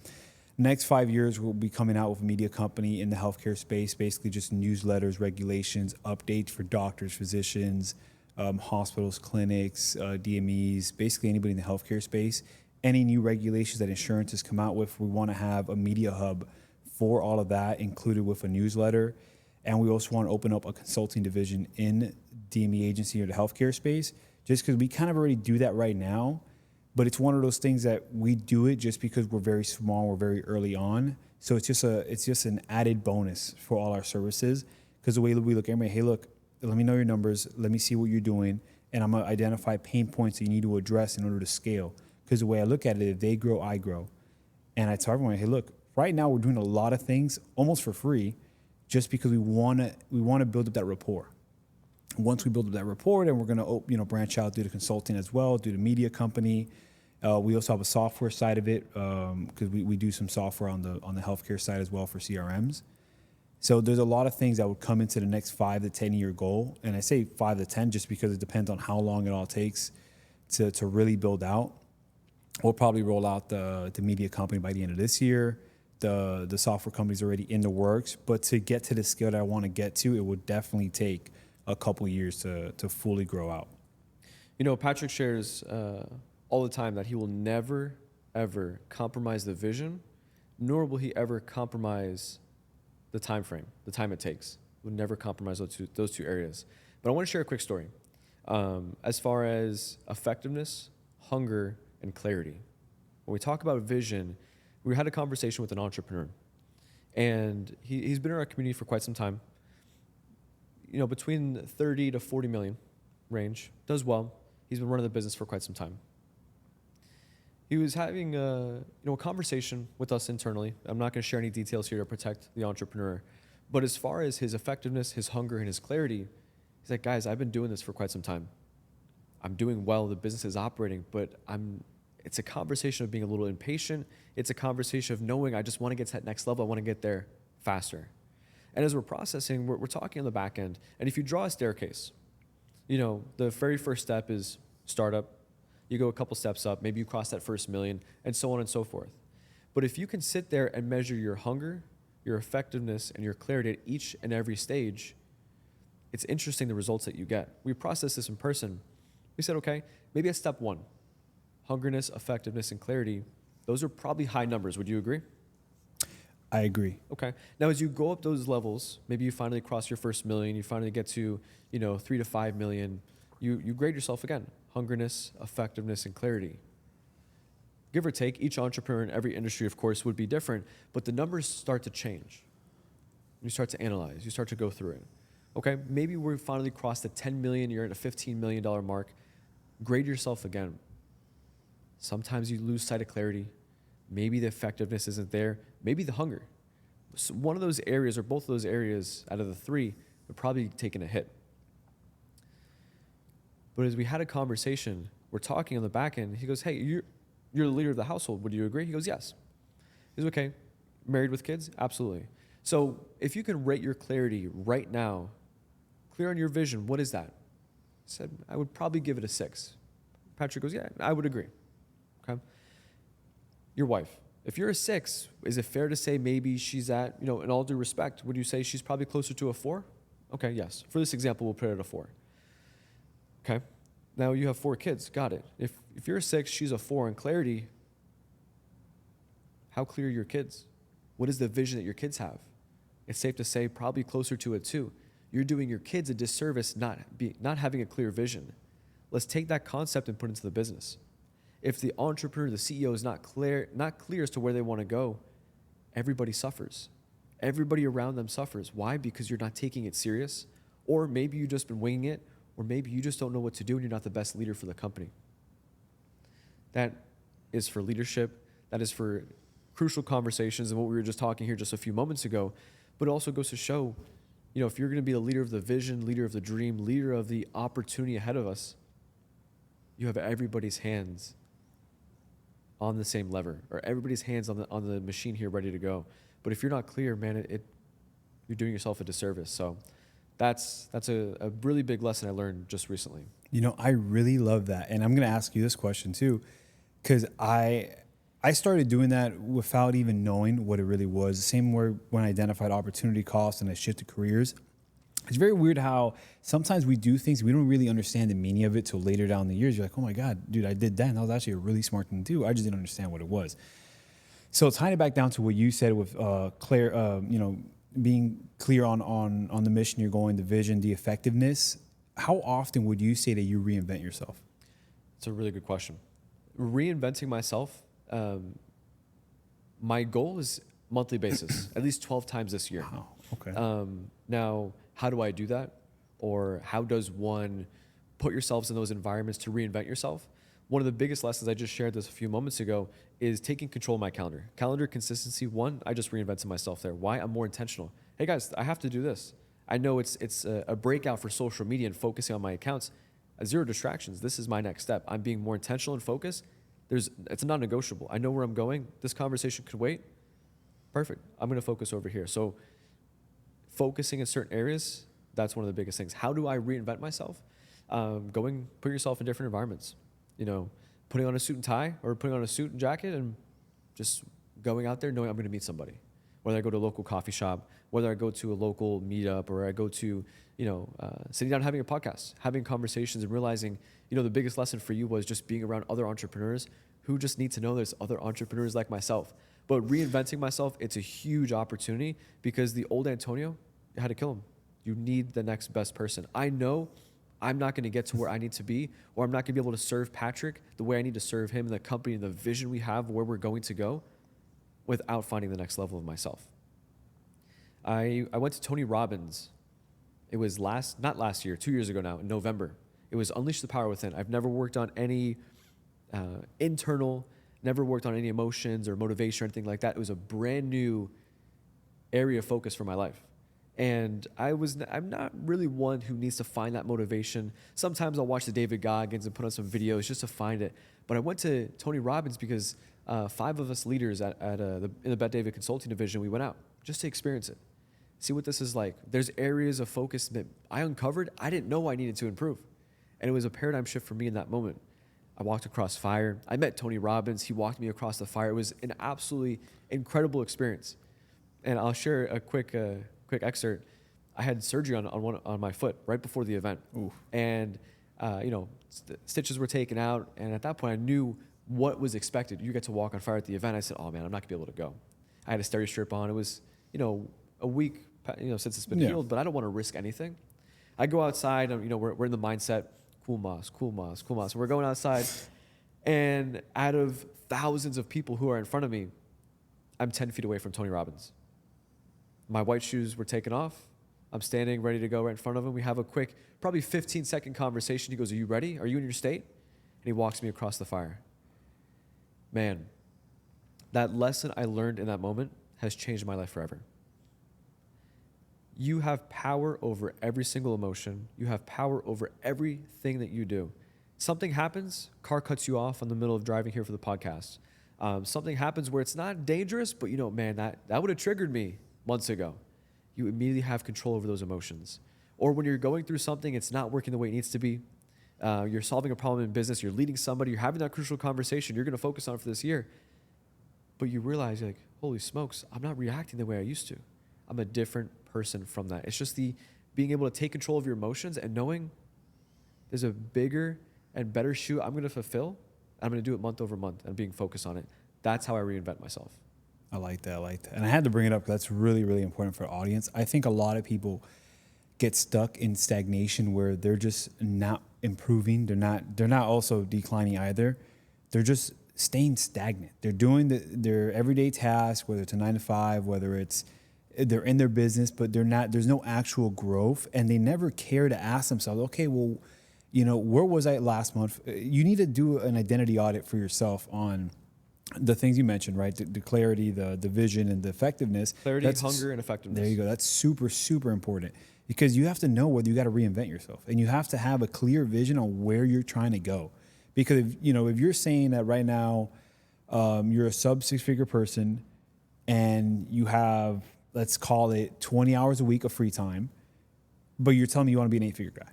Next 5 years, we'll be coming out with a media company in the healthcare space, basically just newsletters, regulations, updates for doctors, physicians, hospitals, clinics, DMEs, basically anybody in the healthcare space. Any new regulations that insurance has come out with, we want to have a media hub for all of that, included with a newsletter. And we also want to open up a consulting division in DME agency or the healthcare space, just because we kind of already do that right now. But it's one of those things that we do it just because we're very small, we're very early on. So it's just an added bonus for all our services. Because the way we look at everybody, hey, look, let me know your numbers, let me see what you're doing, and I'm gonna identify pain points that you need to address in order to scale. Because the way I look at it, if they grow, I grow. And I tell everyone, hey, look, right now we're doing a lot of things almost for free, just because we want to build up that rapport. Once we build up that rapport, then we're going to branch out, do the consulting as well, do the media company. We also have a software side of it, because we do some software on the healthcare side as well for CRMs. So there's a lot of things that would come into the next 5 to 10 year goal. And I say 5 to 10 just because it depends on how long it all takes to really build out. We'll probably roll out the media company by the end of this year. The software company's already in the works, but to get to the scale that I want to get to, it would definitely take a couple years to fully grow out. Patrick shares all the time that he will never, ever compromise the vision, nor will he ever compromise the time frame, the time it takes. He will never compromise those two areas. But I want to share a quick story. As far as effectiveness, hunger, and clarity. When we talk about vision, we had a conversation with an entrepreneur, and he's been in our community for quite some time. Between 30 to 40 million range, does well. He's been running the business for quite some time. He was having a conversation with us internally. I'm not going to share any details here to protect the entrepreneur, but as far as his effectiveness, his hunger, and his clarity, he's like, guys, I've been doing this for quite some time. I'm doing well. The business is operating, but it's a conversation of being a little impatient. It's a conversation of knowing I just want to get to that next level. I want to get there faster. And as we're processing, we're talking on the back end. And if you draw a staircase, the very first step is startup. you go a couple steps up, maybe you cross that first million, and so on and so forth. But if you can sit there and measure your hunger, your effectiveness, and your clarity at each and every stage, it's interesting the results that you get. We processed this in person. We said, okay, maybe at step one, hungerness, effectiveness, and clarity, those are probably high numbers. Would you agree? I agree. Okay. Now, as you go up those levels, maybe you finally cross your first million, you finally get to, 3 to 5 million, you grade yourself again. Hungerness, effectiveness, and clarity. Give or take, each entrepreneur in every industry, of course, would be different, but the numbers start to change. You start to analyze, you start to go through it. Okay, maybe we finally crossed the 10 million, you're at a $15 million mark. Grade yourself again. Sometimes you lose sight of clarity. Maybe the effectiveness isn't there. Maybe the hunger. So one of those areas or both of those areas out of the three are probably taking a hit. But as we had a conversation, we're talking on the back end, he goes, hey, you're the leader of the household. Would you agree? He goes, yes. He's okay. Married with kids? Absolutely. So if you can rate your clarity right now, clear on your vision, what is that? I said, I would probably give it a 6. Patrick goes, yeah, I would agree. Okay. Your wife, if you're a 6, is it fair to say maybe she's at, in all due respect, would you say she's probably closer to a 4? Okay, yes. For this example, we'll put it at a 4. Okay. Now you have 4 kids. Got it. If you're a 6, she's a 4 in clarity, how clear are your kids? What is the vision that your kids have? It's safe to say probably closer to a 2. You're doing your kids a disservice not having a clear vision. Let's take that concept and put it into the business. If the entrepreneur, the CEO is not clear as to where they want to go, everybody suffers. Everybody around them suffers. Why? Because you're not taking it serious, or maybe you've just been winging it, or maybe you just don't know what to do and you're not the best leader for the company. That is for leadership. That is for crucial conversations and what we were just talking here just a few moments ago. But it also goes to show, if you're going to be the leader of the vision, leader of the dream, leader of the opportunity ahead of us, you have everybody's hands on the same lever, or everybody's hands on the machine here ready to go. But if you're not clear, man, you're doing yourself a disservice. So that's a really big lesson I learned just recently. I really love that. And I'm going to ask you this question too, because I started doing that without even knowing what it really was. The same way when I identified opportunity costs and I shifted careers. It's very weird how sometimes we do things, we don't really understand the meaning of it till later down the years. You're like, oh my God, dude, I did that. And that was actually a really smart thing to do. I just didn't understand what it was. So tying it back down to what you said with being clear on the mission you're going, the vision, the effectiveness, how often would you say that you reinvent yourself? It's a really good question. Reinventing myself, my goal is monthly basis, at least 12 times this year. Wow. Okay. Now, how do I do that? Or how does one put yourselves in those environments to reinvent yourself? One of the biggest lessons, I just shared this a few moments ago, is taking control of my calendar. Calendar consistency, one, I just reinvented myself there. Why? I'm more intentional. Hey guys, I have to do this. I know it's a breakout for social media and focusing on my accounts. 0 distractions. This is my next step. I'm being more intentional and focused. It's a non-negotiable. I know where I'm going. This conversation could wait. Perfect. I'm going to focus over here. So focusing in certain areas, that's one of the biggest things. How do I reinvent myself? Put yourself in different environments. Putting on a suit and tie or putting on a suit and jacket and just going out there knowing I'm going to meet somebody. Whether I go to a local coffee shop, whether I go to a local meetup, or I go to, sitting down having a podcast, having conversations and realizing, the biggest lesson for you was just being around other entrepreneurs who just need to know there's other entrepreneurs like myself. But reinventing myself, it's a huge opportunity because the old Antonio, you had to kill him. You need the next best person. I know I'm not going to get to where I need to be, or I'm not going to be able to serve Patrick the way I need to serve him and the company and the vision we have where we're going to go without finding the next level of myself. I went to Tony Robbins. It was not last year, 2 years ago now, in November. It was Unleash the Power Within. I've never worked on any internal, never worked on any emotions or motivation or anything like that. It was a brand new area of focus for my life. And I'm not really one who needs to find that motivation. Sometimes I'll watch the David Goggins and put on some videos just to find it. But I went to Tony Robbins because 5 of us leaders in the Bet David Consulting Division, we went out just to experience it. See what this is like. There's areas of focus that I uncovered I didn't know I needed to improve. And it was a paradigm shift for me in that moment. I walked across fire. I met Tony Robbins. He walked me across the fire. It was an absolutely incredible experience. And I'll share a quick excerpt. I had surgery on my foot right before the event. Ooh. And, stitches were taken out. And at that point, I knew what was expected. You get to walk on fire at the event. I said, oh, man, I'm not going to be able to go. I had a steri strip on. It was, a week, since it's been healed, but I don't want to risk anything. I go outside, and, we're in the mindset, cool moss. So we're going outside, and out of thousands of people who are in front of me, I'm 10 feet away from Tony Robbins. My white shoes were taken off. I'm standing ready to go right in front of him. We have a quick, probably 15-second conversation. He goes, are you ready? Are you in your state? And he walks me across the fire. Man, that lesson I learned in that moment has changed my life forever. You have power over every single emotion. You have power over everything that you do. Something happens, car cuts you off in the middle of driving here for the podcast. Something happens where it's not dangerous, but man, that would have triggered me months ago. You immediately have control over those emotions. Or when you're going through something, it's not working the way it needs to be. You're solving a problem in business, you're leading somebody, you're having that crucial conversation, you're going to focus on it for this year. But you realize, like, holy smokes, I'm not reacting the way I used to. I'm a different person from that. It's just the being able to take control of your emotions and knowing there's a bigger and better shoe I'm going to fulfill. I'm going to do it month over month and being focused on it. That's how I reinvent myself. I like that. And I had to bring it up because that's really, really important for the audience. I think a lot of people get stuck in stagnation where they're just not improving. They're not also declining either. They're just staying stagnant. They're doing their everyday task, whether it's a 9 to 5, whether it's they're in their business, but there's no actual growth, and they never care to ask themselves, okay, well, where was I last month? You need to do an identity audit for yourself on the things you mentioned, right? The clarity, the vision, and the effectiveness. Clarity, hunger, and effectiveness. There you go. That's super, super important because you have to know whether you got to reinvent yourself, and you have to have a clear vision on where you're trying to go. Because if you're saying that right now you're a sub 6-figure person and you have, let's call it 20 hours a week of free time, but you're telling me you want to be an 8-figure guy.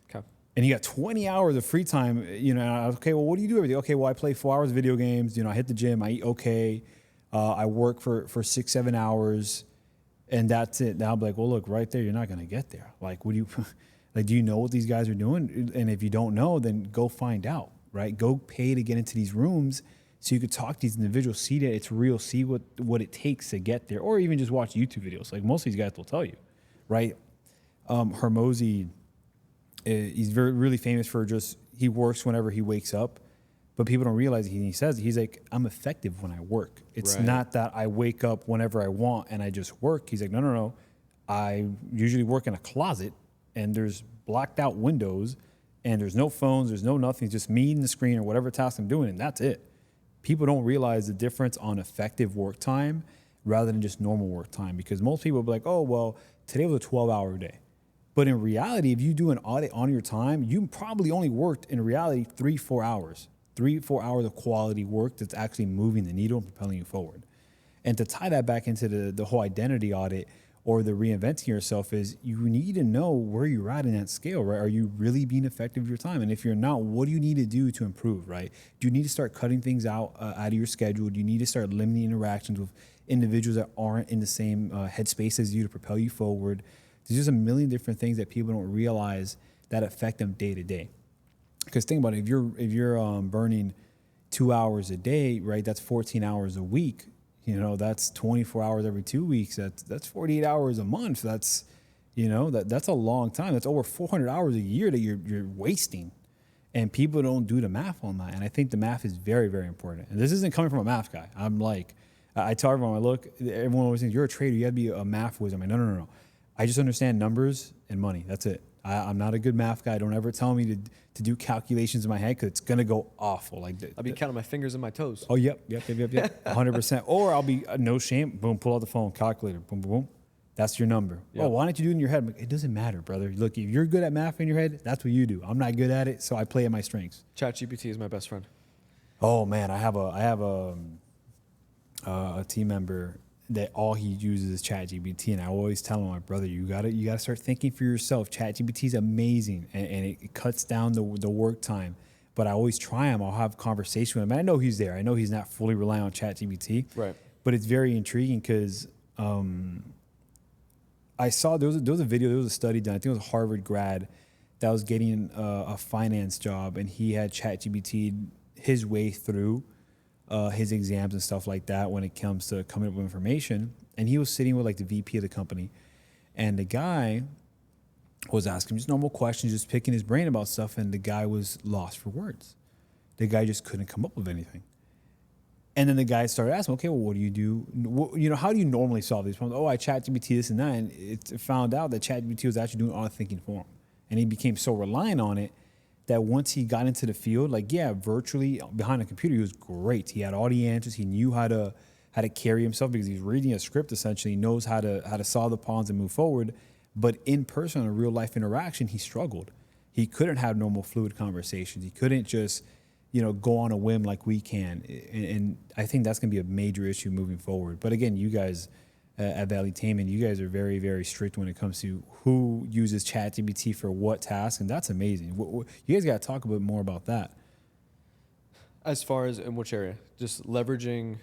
Okay. And you got 20 hours of free time, okay, well, what do you do every day? Okay, well, I play 4 hours of video games, I hit the gym, I eat okay, I work for 6-7 hours, and that's it. Now I'm like, well, look, right there, you're not going to get there. Like, what do you, like, do you know what these guys are doing? And if you don't know, then go find out, right? Go pay to get into these rooms so you could talk to these individuals, see that it's real, see what it takes to get there, or even just watch YouTube videos. Like most of these guys will tell you, right? Hormozi, he's really famous for he works whenever he wakes up, but people don't realize he says, he's like, I'm effective when I work. It's right. Not that I wake up whenever I want and I just work. He's like, no. I usually work in a closet and there's blacked out windows and there's no phones, there's no nothing, it's just me and the screen or whatever task I'm doing, and that's it. People don't realize the difference on effective work time rather than just normal work time, because most people will be like, oh, well, today was a 12-hour day. But in reality, if you do an audit on your time, you probably only worked, in reality, 3-4 hours. 3-4 hours of quality work that's actually moving the needle and propelling you forward. And to tie that back into the whole identity audit or the reinventing yourself is you need to know where you're at in that scale, right? Are you really being effective with your time? And if you're not, what do you need to do to improve, right? Do you need to start cutting things out of your schedule? Do you need to start limiting interactions with individuals that aren't in the same headspace as you to propel you forward? There's just a million different things that people don't realize that affect them day to day. Because think about it, if you're burning 2 hours a day, right? That's 14 hours a week. That's 24 hours every 2 weeks. That's 48 hours a month. That's, that's a long time. That's over 400 hours a year that you're wasting. And people don't do the math on that. And I think the math is very, very important. And this isn't coming from a math guy. I'm like, I tell everyone, everyone always thinks you're a trader. You got to be a math whiz. I'm like, no. I just understand numbers and money. That's it. I'm not a good math guy. Don't ever tell me to do calculations in my head because it's going to go awful. I'll be counting my fingers and my toes. Oh, yep. 100%. Or I'll be, no shame, boom, pull out the phone, calculator, boom, boom, boom. That's your number. Yep. Oh, why don't you do it in your head? Like, it doesn't matter, brother. Look, if you're good at math in your head, that's what you do. I'm not good at it, so I play at my strengths. ChatGPT is my best friend. Oh, man, I have a team member that all he uses is ChatGPT, and I always tell him, my brother, you gotta start thinking for yourself. ChatGPT is amazing, and it cuts down the work time. but I always try him. I'll have conversation with him. And I know he's there. I know he's not fully relying on ChatGPT. Right. But it's very intriguing because I saw there was a video, there was a study done. I think it was a Harvard grad that was getting a finance job, and he had ChatGPT his way through his exams and stuff like that when it comes to coming up with information. And he was sitting with like the VP of the company, and the guy was asking just normal questions, just picking his brain about stuff, and the guy was lost for words. The guy just couldn't come up with anything. And then the guy started asking, okay, well, what do you do? How do you normally solve these problems? Oh, I ChatGPT this and that. And it found out that ChatGPT was actually doing all the thinking for him. And he became so reliant on it that once he got into the field, virtually behind a computer, he was great. He had all the answers. He knew how to carry himself because he's reading a script essentially. He knows how to solve the problems and move forward. But in person, in a real life interaction, he struggled. He couldn't have normal fluid conversations. He couldn't just go on a whim like we can. And I think that's going to be a major issue moving forward. But again, you guys at Valuetainment, you guys are very, very strict when it comes to who uses ChatGPT for what task, and that's amazing. You guys got to talk a bit more about that. As far as in which area? Just leveraging,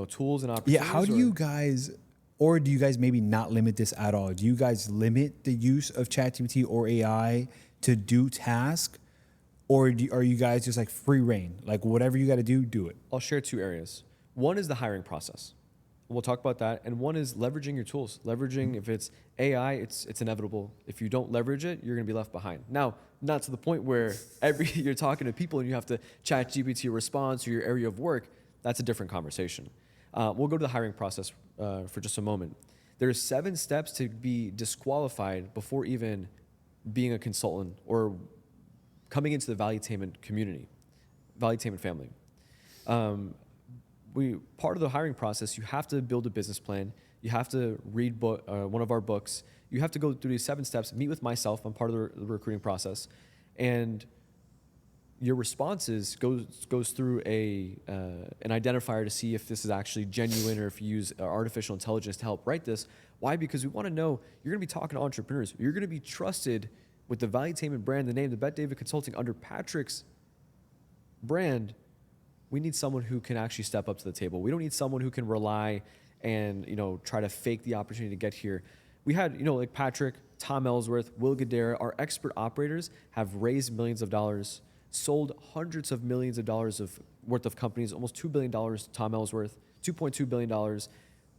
tools and opportunities? Yeah, how do you guys, or do you guys maybe not limit this at all? Do you guys limit the use of ChatGPT or AI to do tasks? Or are you guys just like free reign? Like whatever you got to do it? I'll share two areas. One is the hiring process. We'll talk about that. And one is leveraging your tools. Leveraging, if it's AI, it's inevitable. If you don't leverage it, you're going to be left behind. Now, not to the point where you're talking to people and you have to chat GPT a response or your area of work. That's a different conversation. We'll go to the hiring process for just a moment. There's 7 steps to be disqualified before even being a consultant or coming into the Valuetainment community, Valuetainment family. Part of the hiring process, you have to build a business plan. You have to read one of our books. You have to go through these 7 steps, meet with myself. I'm part of the recruiting process. And your responses goes through an identifier to see if this is actually genuine or if you use artificial intelligence to help write this. Why? Because we want to know you're going to be talking to entrepreneurs. You're going to be trusted with the Valuetainment brand, the name, the Bet David Consulting under Patrick's brand. We need someone who can actually step up to the table. We don't need someone who can rely and try to fake the opportunity to get here. We had like Patrick, Tom Ellsworth, Will Gadara, our expert operators have raised millions of dollars, sold hundreds of millions of dollars worth of companies, almost $2 billion. Tom Ellsworth, $2.2 billion.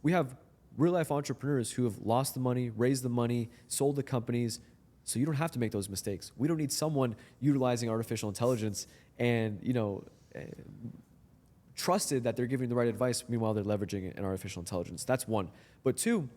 We have real life entrepreneurs who have lost the money, raised the money, sold the companies. So you don't have to make those mistakes. We don't need someone utilizing artificial intelligence and trusted that they're giving the right advice, meanwhile they're leveraging an artificial intelligence. That's one. But 2,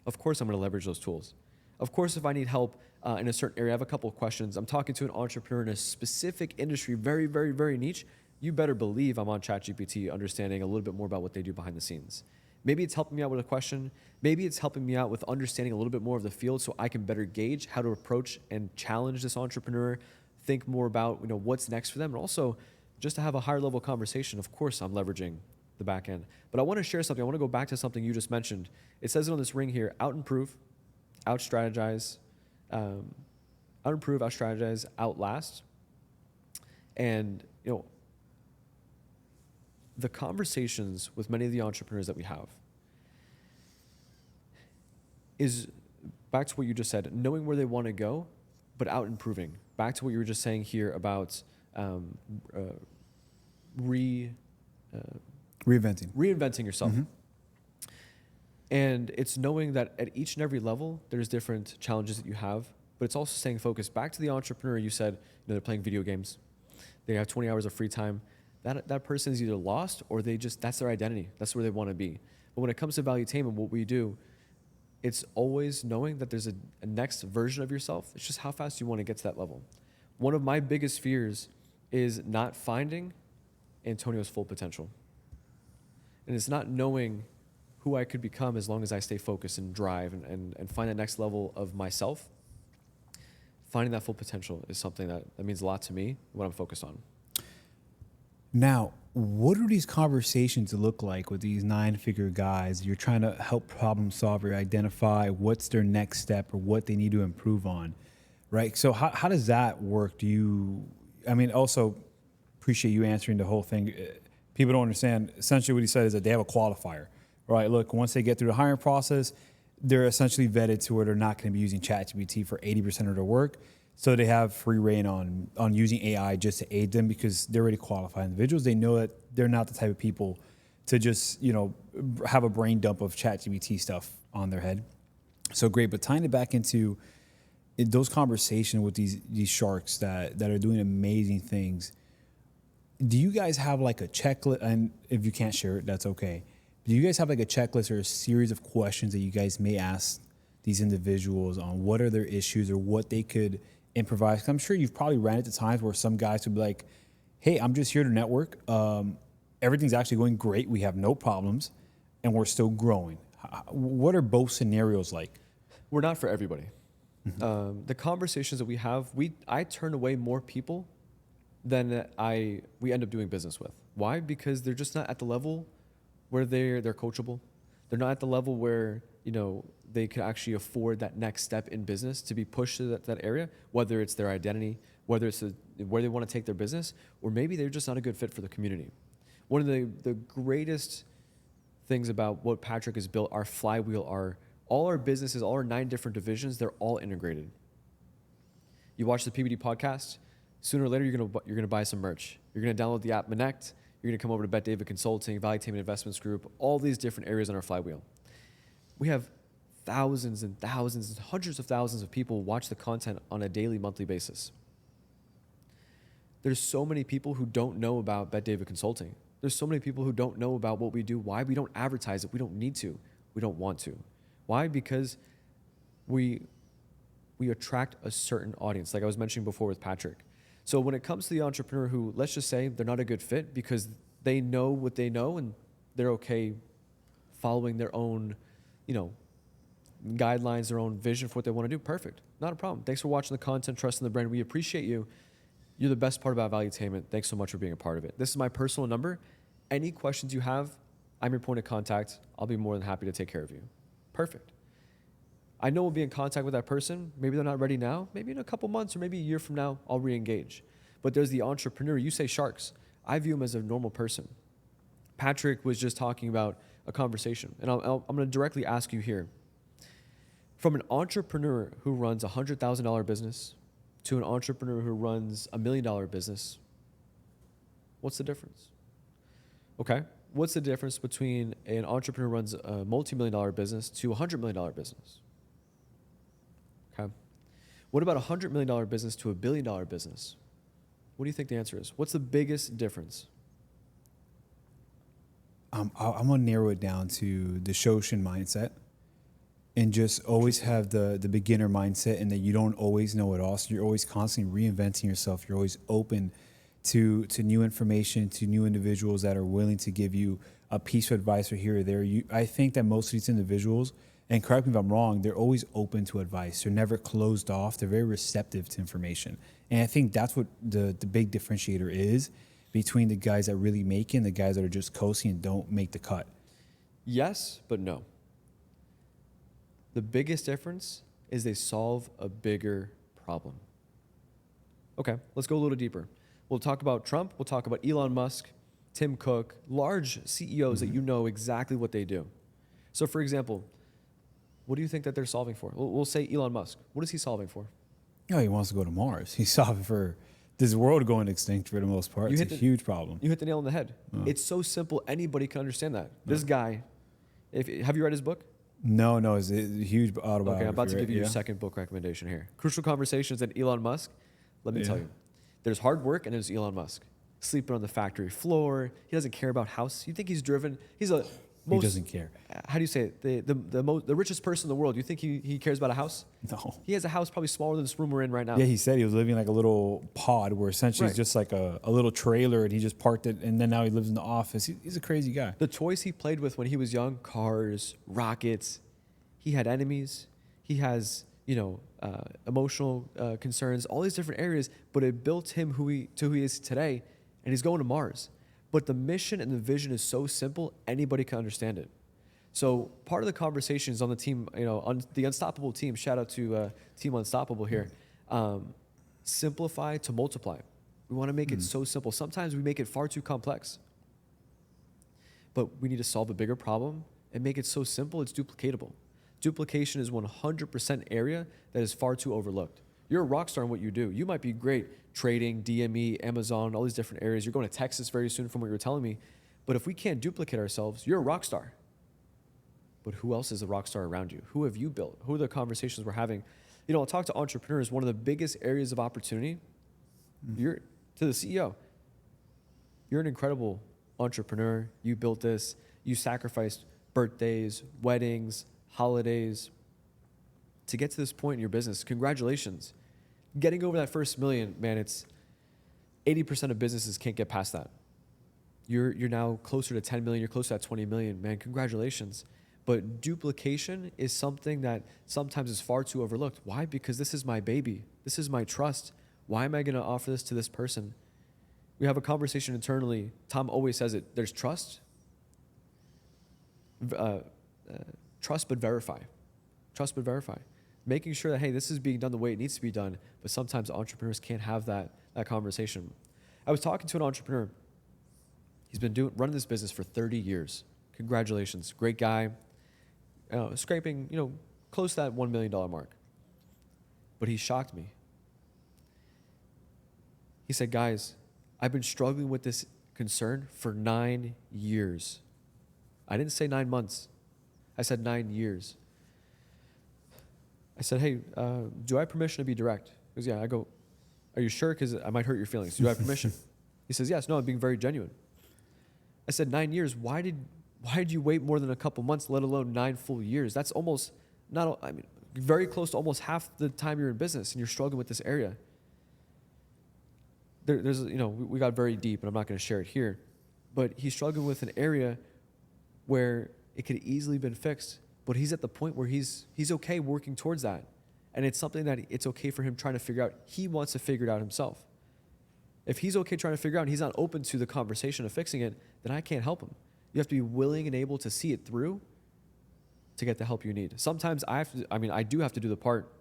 of course I'm going to leverage those tools. Of course, if I need help in a certain area, I have a couple of questions. I'm talking to an entrepreneur in a specific industry, very, very, very niche. You better believe I'm on ChatGPT, understanding a little bit more about what they do behind the scenes. Maybe it's helping me out with a question. Maybe it's helping me out with understanding a little bit more of the field so I can better gauge how to approach and challenge this entrepreneur, think more about what's next for them, and also just to have a higher level conversation. Of course, I'm leveraging the back end. But I want to share something. I want to go back to something you just mentioned. It says it on this ring here: out-improve, out-strategize, out-improve, out-strategize, outlast. And the conversations with many of the entrepreneurs that we have is back to what you just said, knowing where they want to go, but out improving. Back to what you were just saying here about reinventing yourself. Mm-hmm. And it's knowing that at each and every level, there's different challenges that you have, but it's also staying focused. Back to the entrepreneur, you said they're playing video games. They have 20 hours of free time. That person is either lost or that's their identity. That's where they want to be. But when it comes to Valuetainment, what we do, it's always knowing that there's a next version of yourself. It's just how fast you want to get to that level. One of my biggest fears is not finding Antonio's full potential. And it's not knowing who I could become as long as I stay focused and drive and find that next level of myself. Finding that full potential is something that means a lot to me, what I'm focused on. Now, what do these conversations look like with these 9-figure guys? You're trying to help problem solve or identify what's their next step or what they need to improve on, right? So how does that work? Also, appreciate you answering the whole thing. People don't understand. Essentially, what he said is that they have a qualifier, right? Look, once they get through the hiring process, they're essentially vetted to where they're not going to be using ChatGPT for 80% of their work. So they have free reign on using AI just to aid them because they're already qualified individuals. They know that they're not the type of people to just, have a brain dump of ChatGPT stuff on their head. So great, but tying it back into those conversations with these sharks that are doing amazing things, do you guys have like a checklist? And if you can't share it, that's okay. Do you guys have like a checklist or a series of questions that you guys may ask these individuals on what are their issues or what they could improvise? 'Cause I'm sure you've probably ran into times where some guys would be like, hey, I'm just here to network. Everything's actually going great. We have no problems and we're still growing. What are both scenarios like? We're not for everybody. The conversations that we have, I turn away more people than we end up doing business with. Why? Because they're just not at the level where they're coachable. They're not at the level where they could actually afford that next step in business to be pushed to that area, whether it's their identity, whether it's where they want to take their business, or maybe they're just not a good fit for the community. One of the greatest things about what Patrick has built, our flywheel, all our businesses, all our 9 different divisions, they're all integrated. You watch the PBD podcast, sooner or later you're gonna buy some merch. You're gonna download the app Connect. You're gonna come over to Bet David Consulting, Valuetainment Investments Group, all these different areas on our flywheel. We have thousands and thousands and hundreds of thousands of people watch the content on a daily, monthly basis. There's so many people who don't know about Bet David Consulting. There's so many people who don't know about what we do, why we don't advertise it. We don't need to. We don't want to. Why? Because we attract a certain audience, like I was mentioning before with Patrick. So when it comes to the entrepreneur who, let's just say, they're not a good fit because they know what they know and they're okay following their own, guidelines, their own vision for what they want to do, perfect. Not a problem. Thanks for watching the content, trusting the brand. We appreciate you. You're the best part about Valuetainment. Thanks so much for being a part of it. This is my personal number. Any questions you have, I'm your point of contact. I'll be more than happy to take care of you. Perfect. I know we'll be in contact with that person. Maybe they're not ready now. Maybe in a couple months or maybe a year from now, I'll re-engage. But there's the entrepreneur. You say sharks. I view him as a normal person. Patrick was just talking about a conversation. And I'm going to directly ask you here. From an entrepreneur who runs a $100,000 business to an entrepreneur who runs $1 million business, what's the difference? Okay. What's the difference between an entrepreneur who runs a multi-million-dollar business to a $100 million business? Okay. What about a $100 million business to a $1 billion business? What do you think the answer is? What's the biggest difference? I'm going to narrow it down to the Shoshin mindset and just always have the beginner mindset and that you don't always know it all. So you're always constantly reinventing yourself. You're always open to new information, to new individuals that are willing to give you a piece of advice or here or there. I think that most of these individuals, and correct me if I'm wrong, they're always open to advice. They're never closed off. They're very receptive to information. And I think that's what the big differentiator is between the guys that really make it and the guys that are just coasting and don't make the cut. Yes, but no. The biggest difference is they solve a bigger problem. Okay, let's go a little deeper. We'll talk about Trump. We'll talk about Elon Musk, Tim Cook, large CEOs that you know exactly what they do. So, for example, what do you think that they're solving for? We'll say Elon Musk. What is he solving for? Oh, he wants to go to Mars. He's solving for this world going extinct for the most part. It's a huge problem. You hit the nail on the head. It's so simple. Anybody can understand that. This guy, have you read his book? No, it's a huge autobiography. Okay, I'm about to give you your your second book recommendation here. Crucial Conversations and Elon Musk. Let me tell you. There's hard work and there's Elon Musk. Sleeping on the factory floor. He doesn't care about house. You think he's driven? He doesn't care. How do you say it? The richest person in the world. You think he cares about a house? No. He has a house probably smaller than this room we're in right now. Yeah, he said he was living like a little pod where essentially it's just like a little trailer and he just parked it and then now he lives in the office. He's a crazy guy. The toys he played with when he was young, cars, rockets. He had enemies. He has, emotional concerns, all these different areas, but it built him who he is today, and he's going to Mars. But the mission and the vision is so simple, anybody can understand it. So part of the conversation is on the team, on the Unstoppable team. Shout out to Team Unstoppable here. Simplify to multiply. We want to make it so simple. Sometimes we make it far too complex. But we need to solve a bigger problem and make it so simple it's duplicatable. Duplication is 100% area that is far too overlooked. You're a rock star in what you do. You might be great trading, DME, Amazon, all these different areas. You're going to Texas very soon from what you were telling me. But if we can't duplicate ourselves, you're a rock star. But who else is a rock star around you? Who have you built? Who are the conversations we're having? You know, I'll talk to entrepreneurs. One of the biggest areas of opportunity, you're to the CEO. You're an incredible entrepreneur. You built this. You sacrificed birthdays, weddings, holidays to get to this point in your business. Congratulations. Getting over that first million, man, it's 80% of businesses can't get past that. You're now closer to 10 million. You're closer to that 20 million, man. Congratulations. But duplication is something that sometimes is far too overlooked. Why? Because this is my baby. This is my trust. Why am I going to offer this to this person? We have a conversation internally. Tom always says it. There's trust. Trust but verify. Trust but verify. Making sure that, hey, this is being done the way it needs to be done. But sometimes entrepreneurs can't have that conversation. I was talking to an entrepreneur. He's been running this business for 30 years. Congratulations. Great guy. Scraping, close to that $1 million mark. But he shocked me. He said, guys, I've been struggling with this concern for 9 years. I didn't say 9 months. I said 9 years. I said, hey, do I have permission to be direct? He goes, yeah. I go, are you sure? Because I might hurt your feelings. Do I have permission? He says, yes. No, I'm being very genuine. I said, 9 years. Why did you wait more than a couple months, let alone 9 full years? That's almost very close to almost half the time you're in business and you're struggling with this area. We got very deep and I'm not going to share it here, but he's struggling with an area where it could easily been fixed, but he's at the point where he's okay working towards that. And it's something that it's okay for him trying to figure out. He wants to figure it out himself. If he's okay trying to figure out and he's not open to the conversation of fixing it, then I can't help him. You have to be willing and able to see it through to get the help you need. Sometimes I do have to do the part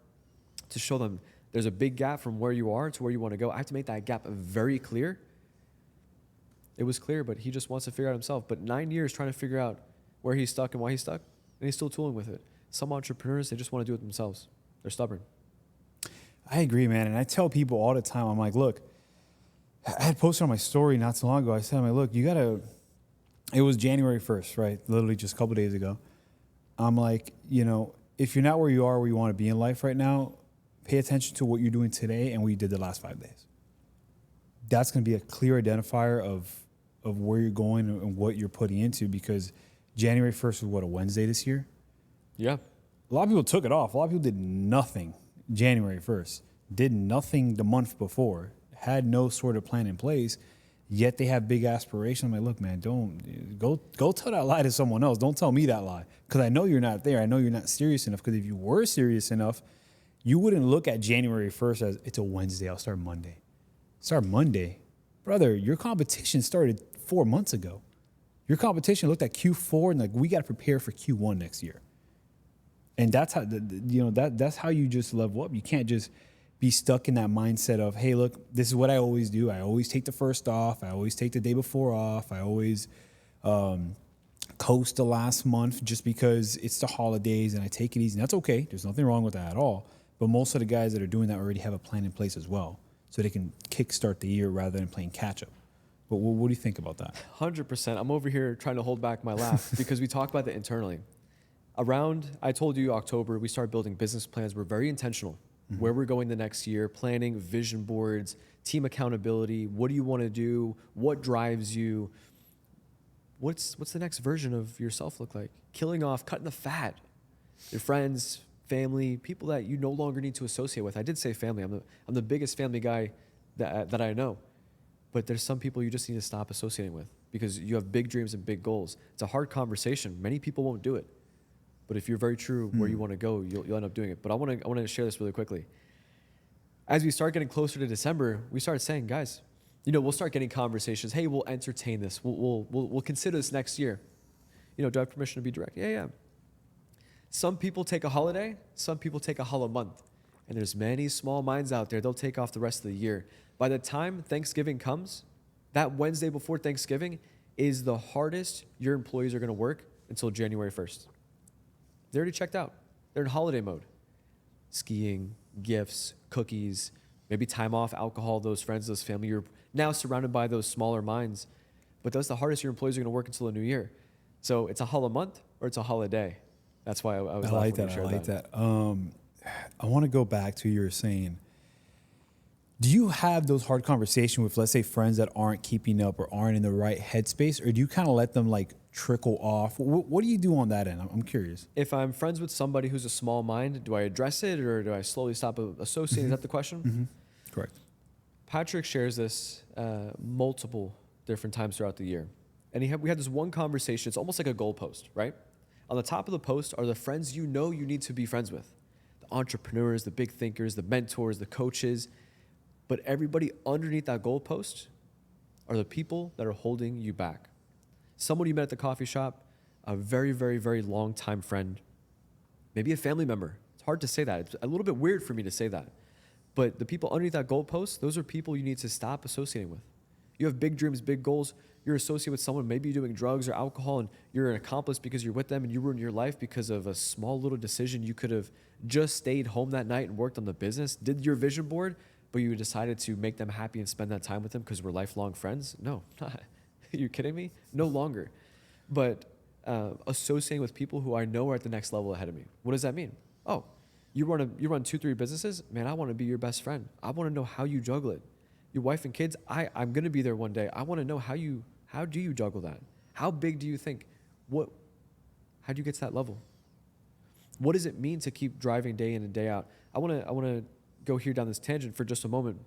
to show them there's a big gap from where you are to where you want to go. I have to make that gap very clear. It was clear, but he just wants to figure out himself. But 9 years trying to figure out where he's stuck and why he's stuck, and he's still tooling with it. Some entrepreneurs, they just want to do it themselves. They're stubborn. I agree, man. And I tell people all the time, I'm like, look, I had posted on my story not so long ago. I said, look, it was January 1st, right? Literally just a couple of days ago. I'm like, if you're not where you are, where you want to be in life right now, pay attention to what you're doing today and what you did the last 5 days. That's going to be a clear identifier of where you're going and what you're putting into, because January 1st was a Wednesday this year? Yeah. A lot of people took it off. A lot of people did nothing January 1st, did nothing the month before, had no sort of plan in place, yet they have big aspirations. I'm like, look, man, don't go tell that lie to someone else. Don't tell me that lie, because I know you're not there. I know you're not serious enough, because if you were serious enough, you wouldn't look at January 1st as it's a Wednesday. I'll start Monday. Start Monday. Brother, your competition started 4 months ago. Your competition looked at Q4 and we got to prepare for Q1 next year. And that's how that's how you just level up. You can't just be stuck in that mindset of, hey, look, this is what I always do. I always take the first off. I always take the day before off. I always coast the last month just because it's the holidays and I take it easy. And that's okay. There's nothing wrong with that at all. But most of the guys that are doing that already have a plan in place as well, so they can kickstart the year rather than playing catch up. But what do you think about that? 100%. I'm over here trying to hold back my laugh because we talk about that internally. I told you October, we started building business plans. We're very intentional. Mm-hmm. Where we're going the next year, planning, vision boards, team accountability. What do you want to do? What drives you? What's the next version of yourself look like? Killing off, cutting the fat. Your friends, family, people that you no longer need to associate with. I did say family. I'm the biggest family guy that I know. But there's some people you just need to stop associating with because you have big dreams and big goals. It's a hard conversation. Many people won't do it. But if you're very true where you want to go, you'll end up doing it. But I want to share this really quickly. As we start getting closer to December, we started saying, guys, we'll start getting conversations. Hey, we'll entertain this. We'll consider this next year. Do I have permission to be direct? Yeah. Some people take a holiday. Some people take a month. And there's many small minds out there, they'll take off the rest of the year. By the time Thanksgiving comes, that Wednesday before Thanksgiving is the hardest your employees are going to work until January 1st. They're already checked out. They're in holiday mode. Skiing, gifts, cookies, maybe time off, alcohol, those friends, those family. You're now surrounded by those smaller minds. But that's the hardest your employees are going to work until the new year. So it's a holiday month or it's a holiday. That's why I was I like laughing when that. you I shared like that. I want to go back to you were saying, do you have those hard conversations with, let's say, friends that aren't keeping up or aren't in the right headspace, or do you kind of let them like trickle off? What do you do on that end? I'm curious. If I'm friends with somebody who's a small mind, do I address it or do I slowly stop associating? Is that the question? Correct. Patrick shares this multiple different times throughout the year. And we had this one conversation. It's almost like a goalpost, right? On the top of the post are the friends you know you need to be friends with. The entrepreneurs, the big thinkers, the mentors, the coaches. But everybody underneath that goalpost are the people that are holding you back. Someone you met at the coffee shop, a very, very, very long time friend, maybe a family member. It's hard to say that. It's a little bit weird for me to say that. But the people underneath that goalpost, those are people you need to stop associating with. You have big dreams, big goals. You're associated with someone, maybe you're doing drugs or alcohol, and you're an accomplice because you're with them, and you ruined your life because of a small little decision. You could have just stayed home that night and worked on the business, did your vision board, but you decided to make them happy and spend that time with them because we're lifelong friends? No, not. Are you kidding me? No longer. But associating with people who I know are at the next level ahead of me. What does that mean? Oh, you run 2-3 businesses? Man, I want to be your best friend. I want to know how you juggle it. Your wife and kids, I'm going to be there one day. I want to know how do you juggle that? How big do you think? How do you get to that level? What does it mean to keep driving day in and day out? I want to go here down this tangent for just a moment.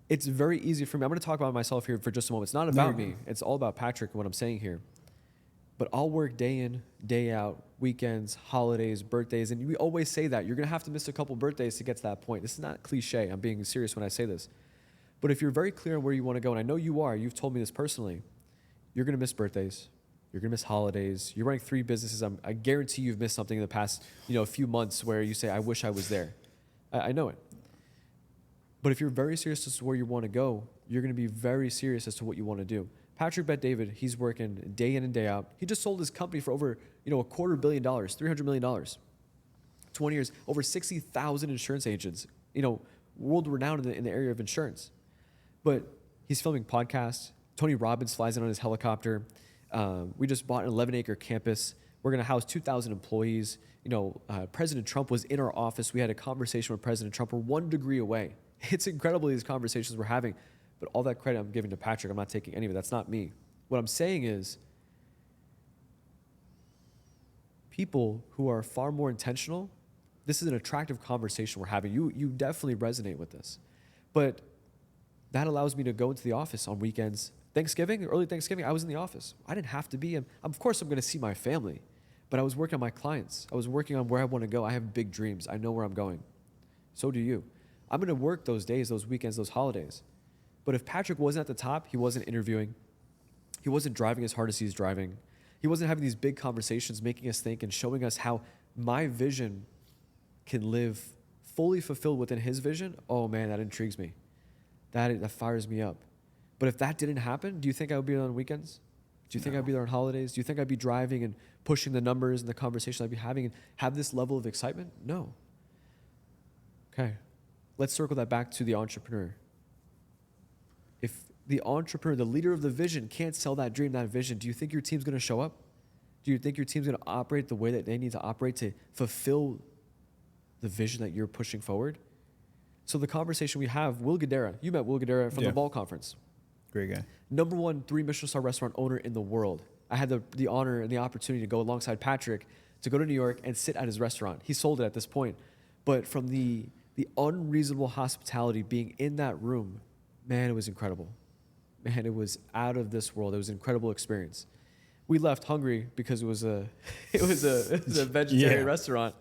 It's very easy for me. I'm going to talk about myself here for just a moment. It's not about me. It's all about Patrick and what I'm saying here. But I'll work day in, day out, weekends, holidays, birthdays, and we always say that. You're going to have to miss a couple birthdays to get to that point. This is not cliche. I'm being serious when I say this. But if you're very clear on where you want to go, and I know you are, you've told me this personally, you're going to miss birthdays. You're going to miss holidays. You're running 3 businesses. I guarantee you've missed something in the past few months where you say, I wish I was there. I know it. But if you're very serious as to where you want to go, you're going to be very serious as to what you want to do. Patrick Bet David, he's working day in and day out. He just sold his company for over $250 million, $300 million. 20 years, over 60,000 insurance agents, world renowned in the area of insurance. But he's filming podcasts. Tony Robbins flies in on his helicopter. We just bought an 11-acre campus. We're going to house 2,000 employees. President Trump was in our office. We had a conversation with President Trump. We're 1 degree away. It's incredible these conversations we're having. But all that credit I'm giving to Patrick. I'm not taking any of it. That's not me. What I'm saying is people who are far more intentional, this is an attractive conversation we're having. You definitely resonate with this. But that allows me to go into the office on weekends. Early Thanksgiving, I was in the office. I didn't have to be. Of course, I'm going to see my family. But I was working on my clients. I was working on where I want to go. I have big dreams. I know where I'm going. So do you. I'm going to work those days, those weekends, those holidays. But if Patrick wasn't at the top, he wasn't interviewing. He wasn't driving as hard as he's driving. He wasn't having these big conversations, making us think and showing us how my vision can live fully fulfilled within his vision. Oh man, that intrigues me. That fires me up. But if that didn't happen, do you think I would be there on weekends? Do you think I'd be there on holidays? Do you think I'd be driving and pushing the numbers and the conversation I'd be having and have this level of excitement? No. Okay. Let's circle that back to the entrepreneur. If the entrepreneur, the leader of the vision, can't sell that dream, that vision, do you think your team's going to show up? Do you think your team's going to operate the way that they need to operate to fulfill the vision that you're pushing forward? So the conversation we have, Will Guidara, you met Will Guidara from the Ball Conference. Great guy. Number 1 3 Michelin-star restaurant owner in the world. I had the honor and the opportunity to go alongside Patrick to go to New York and sit at his restaurant. He sold it at this point. But from the unreasonable hospitality being in that room, man, it was incredible. Man, it was out of this world. It was an incredible experience. We left hungry because it was a vegetarian restaurant.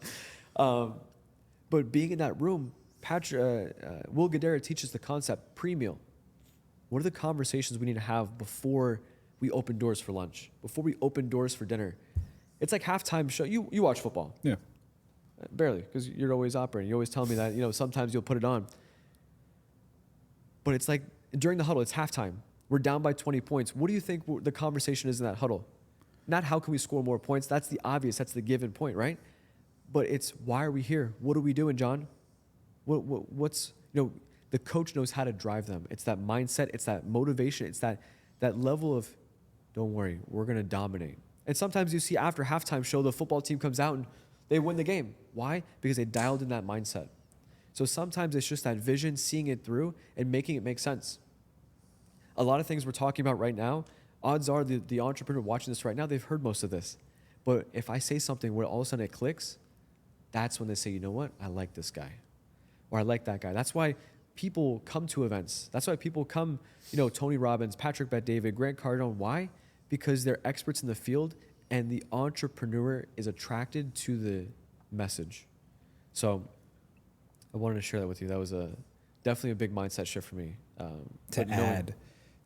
But being in that room, Will Guidara teaches the concept pre-meal. What are the conversations we need to have before we open doors for lunch, before we open doors for dinner? It's like halftime show. You watch football. Yeah. Barely, because you're always operating. You always tell me that, sometimes you'll put it on. But it's like during the huddle, it's halftime. We're down by 20 points. What do you think the conversation is in that huddle? Not how can we score more points. That's the obvious. That's the given point, right? But it's why are we here? What are we doing, John? What's the coach knows how to drive them. It's that mindset. It's that motivation. It's that level of, don't worry, we're going to dominate. And sometimes you see after halftime show, the football team comes out and they win the game. Why? Because they dialed in that mindset. So sometimes it's just that vision, seeing it through and making it make sense. A lot of things we're talking about right now, odds are the entrepreneur watching this right now, they've heard most of this. But if I say something where all of a sudden it clicks, that's when they say, you know what? I like this guy. Or I like that guy. That's why people come to events. That's why people come, Tony Robbins, Patrick Bet-David, Grant Cardone. Why? Because they're experts in the field and the entrepreneur is attracted to the message. So I wanted to share that with you. That was definitely a big mindset shift for me. To add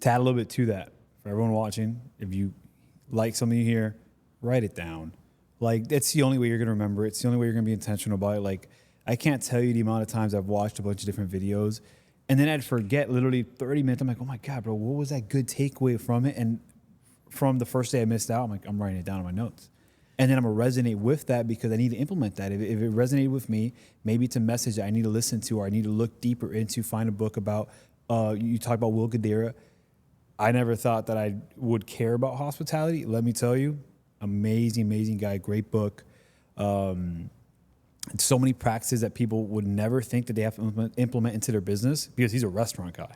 a little bit to that, for everyone watching, if you like something you hear, write it down. Like, that's the only way you're going to remember it. It's the only way you're going to be intentional about it. Like, I can't tell you the amount of times I've watched a bunch of different videos, and then I'd forget literally 30 minutes. I'm like, oh my God, bro, what was that good takeaway from it? And from the first day I missed out, I'm like, I'm writing it down in my notes. And then I'm going to resonate with that because I need to implement that. If it resonated with me, maybe it's a message that I need to listen to or I need to look deeper into, find a book about, you talk about Will Guidara. I never thought that I would care about hospitality. Let me tell you, amazing, amazing guy, great book. So many practices that people would never think that they have to implement into their business because he's a restaurant guy.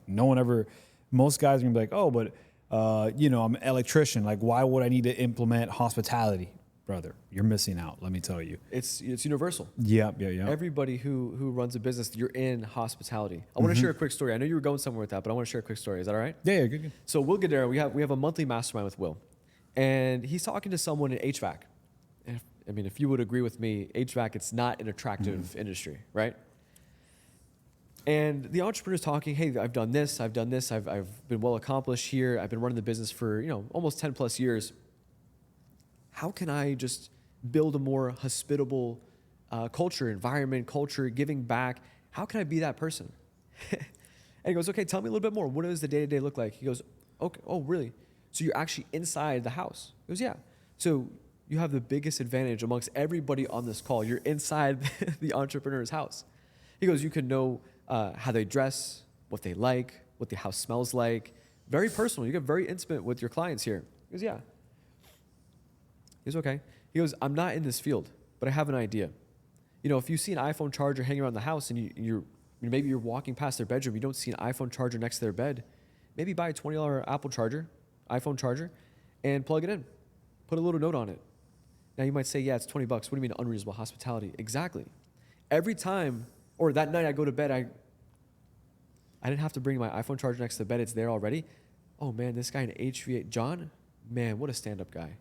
Most guys are going to be like, oh, but, I'm an electrician. Like, why would I need to implement hospitality? Brother, you're missing out, let me tell you. It's universal. Yeah. Everybody who runs a business, you're in hospitality. I want to share a quick story. I know you were going somewhere with that, but I want to share a quick story. Is that all right? Yeah, good. So Will Guidara, we have a monthly mastermind with Will. And he's talking to someone in HVAC. If you would agree with me, HVAC, it's not an attractive industry, right? And the entrepreneur's talking, hey, I've done this, I've been well accomplished here, I've been running the business for almost 10 plus years. How can I just build a more hospitable environment, giving back? How can I be that person? And he goes, okay, tell me a little bit more. What does the day-to-day look like? He goes, okay, oh, really? So you're actually inside the house? He goes, yeah. So you have the biggest advantage amongst everybody on this call. You're inside the entrepreneur's house. He goes, you can know how they dress, what they like, what the house smells like. Very personal. You get very intimate with your clients here. He goes, yeah. He goes, okay. He goes, I'm not in this field, but I have an idea. If you see an iPhone charger hanging around the house and maybe you're walking past their bedroom, you don't see an iPhone charger next to their bed, maybe buy a $20 iPhone charger, and plug it in. Put a little note on it. Now you might say, yeah, it's $20. What do you mean unreasonable hospitality? Exactly. Every time, or that night I go to bed, I didn't have to bring my iPhone charger next to the bed. It's there already. Oh man, this guy in HVAC, John, man, what a stand-up guy.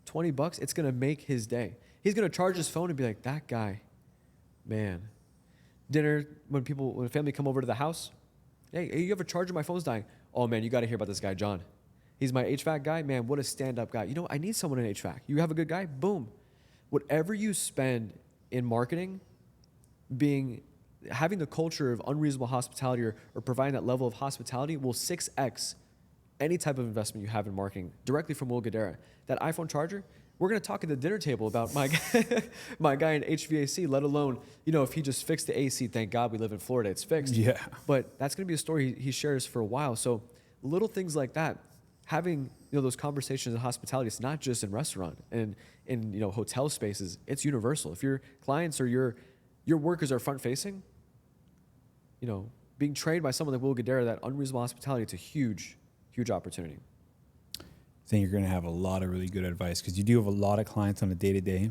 $20, it's going to make his day. He's going to charge his phone and be like, that guy, man. Dinner, when family come over to the house, hey, you have a charger? My phone's dying. Oh man, you got to hear about this guy, John. He's my HVAC guy. Man, what a stand-up guy. I need someone in HVAC. You have a good guy? Boom. Whatever you spend in marketing, having the culture of unreasonable hospitality or providing that level of hospitality will 6x any type of investment you have in marketing directly from Will Guidara. That iPhone charger, we're going to talk at the dinner table about my guy in HVAC, let alone, if he just fixed the AC. Thank God we live in Florida. It's fixed. Yeah. But that's going to be a story he shares for a while. So little things like that, having those conversations in hospitality, it's not just in restaurant and in hotel spaces. It's universal. If your clients or your workers are front facing, being trained by someone like Will Guidara, that unreasonable hospitality, it's a huge opportunity. I think you're going to have a lot of really good advice because you do have a lot of clients on a day-to-day.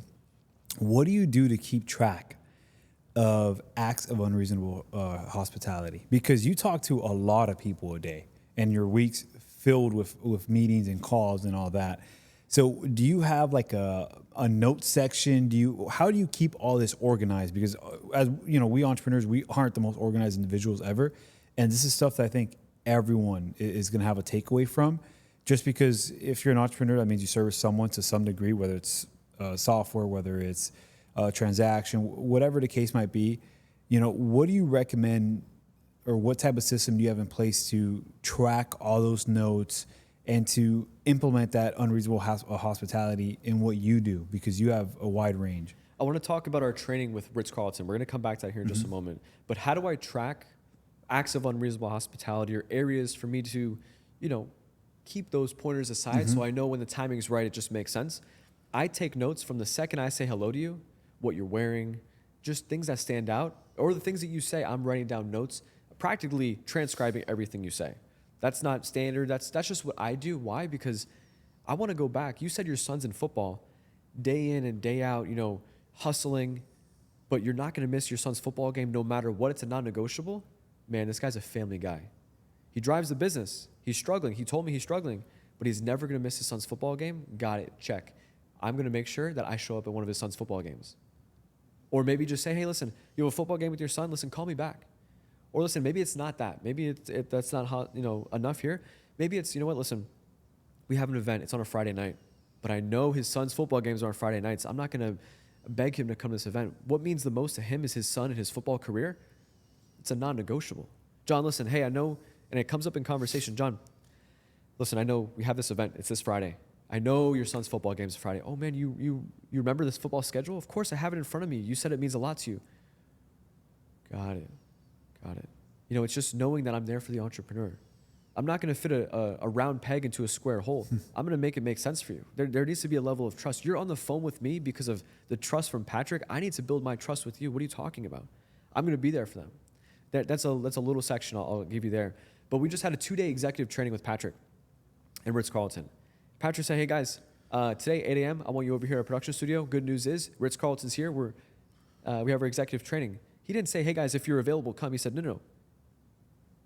What do you do to keep track of acts of unreasonable hospitality? Because you talk to a lot of people a day and your week's filled with meetings and calls and all that. So do you have like a note section? How do you keep all this organized? Because as we entrepreneurs, we aren't the most organized individuals ever. And this is stuff that I think everyone is going to have a takeaway from. Just because if you're an entrepreneur, that means you service someone to some degree, whether it's software, whether it's transaction, whatever the case might be. You know, what do you recommend, or what type of system do you have in place to track all those notes and to implement that unreasonable hospitality in what you do, because you have a wide range? I want to talk about our training with Ritz-Carlton. We're going to come back to that here in just a moment. But how do I track acts of unreasonable hospitality or areas for me to, you know, keep those pointers aside so I know when the timing is right, it just makes sense? I take notes from the second I say hello to you, what you're wearing, just things that stand out, or the things that you say. I'm writing down notes, practically transcribing everything you say. That's not standard. That's just what I do. Why? Because I want to go back. You said your son's in football day in and day out, you know, hustling, but you're not going to miss your son's football game no matter what. It's a non-negotiable. Man, this guy's a family guy. He drives the business. He's struggling. He told me he's struggling, but he's never going to miss his son's football game. Got it. Check. I'm going to make sure that I show up at one of his son's football games. Or maybe just say, hey, listen, you have a football game with your son. Listen, call me back. Or listen, maybe it's not that. Maybe that's not enough here. Maybe it's, you know what, listen, we have an event. It's on a Friday night, but I know his son's football games are on Friday nights. I'm not going to beg him to come to this event. What means the most to him is his son and his football career. It's a non-negotiable. John, listen, hey, I know, and it comes up in conversation. John, listen, I know we have this event. It's this Friday. I know your son's football game's Friday. Oh, man, you remember this football schedule? Of course, I have it in front of me. You said it means a lot to you. Got it. You know, it's just knowing that I'm there for the entrepreneur. I'm not going to fit a round peg into a square hole. I'm going to make it make sense for you. There needs to be a level of trust. You're on the phone with me because of the trust from Patrick. I need to build my trust with you. What are you talking about? I'm going to be there for them. That's a little section I'll give you there. But we just had a 2-day executive training with Patrick in Ritz-Carlton. Patrick said, hey, guys, today, 8 a.m., I want you over here at our production studio. Good news is Ritz-Carlton's here. We have our executive training. He didn't say, hey, guys, if you're available, come. He said, no.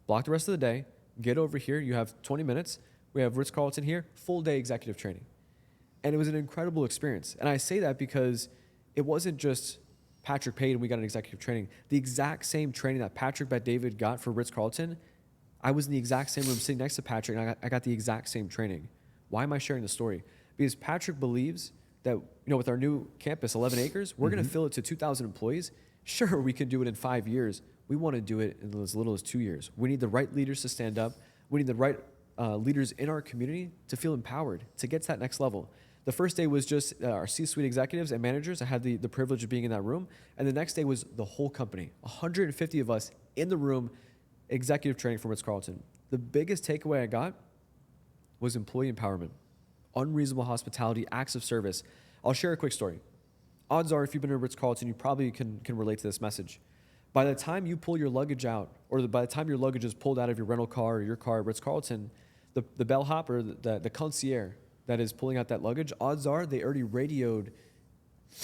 Block the rest of the day. Get over here. You have 20 minutes. We have Ritz-Carlton here. Full day executive training. And it was an incredible experience. And I say that because it wasn't just Patrick paid and we got an executive training. The exact same training that Patrick Bet-David got for Ritz-Carlton, I was in the exact same room sitting next to Patrick, and I got the exact same training. Why am I sharing the story? Because Patrick believes that, you know, with our new campus, 11 acres, we're going to fill it to 2,000 employees. Sure, we can do it in 5 years. We want to do it in as little as 2 years. We need the right leaders to stand up. We need the right leaders in our community to feel empowered, to get to that next level. The first day was just our C-suite executives and managers. I had the privilege of being in that room. And the next day was the whole company, 150 of us in the room, executive training from Ritz-Carlton. The biggest takeaway I got was employee empowerment, unreasonable hospitality, acts of service. I'll share a quick story. Odds are, if you've been to Ritz-Carlton, you probably can relate to this message. By the time you pull your luggage out, or by the time your luggage is pulled out of your rental car or your car at Ritz-Carlton, the bellhop or the concierge that is pulling out that luggage, odds are they already radioed,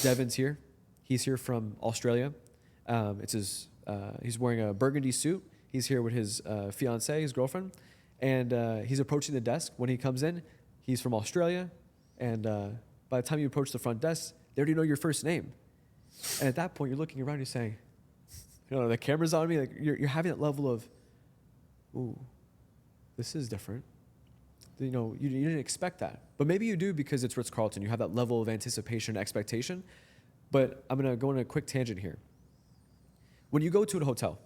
Devon's here. He's here from Australia. He's wearing a burgundy suit. He's here with his fiancée, his girlfriend, and he's approaching the desk. When he comes in, he's from Australia, and by the time you approach the front desk, they already know your first name. And at that point, you're looking around, you're saying, you know, the camera's on me. Like you're having that level of, ooh, this is different. You know, you didn't expect that. But maybe you do because it's Ritz-Carlton. You have that level of anticipation, expectation. But I'm going to go on a quick tangent here. When you go to a hotel,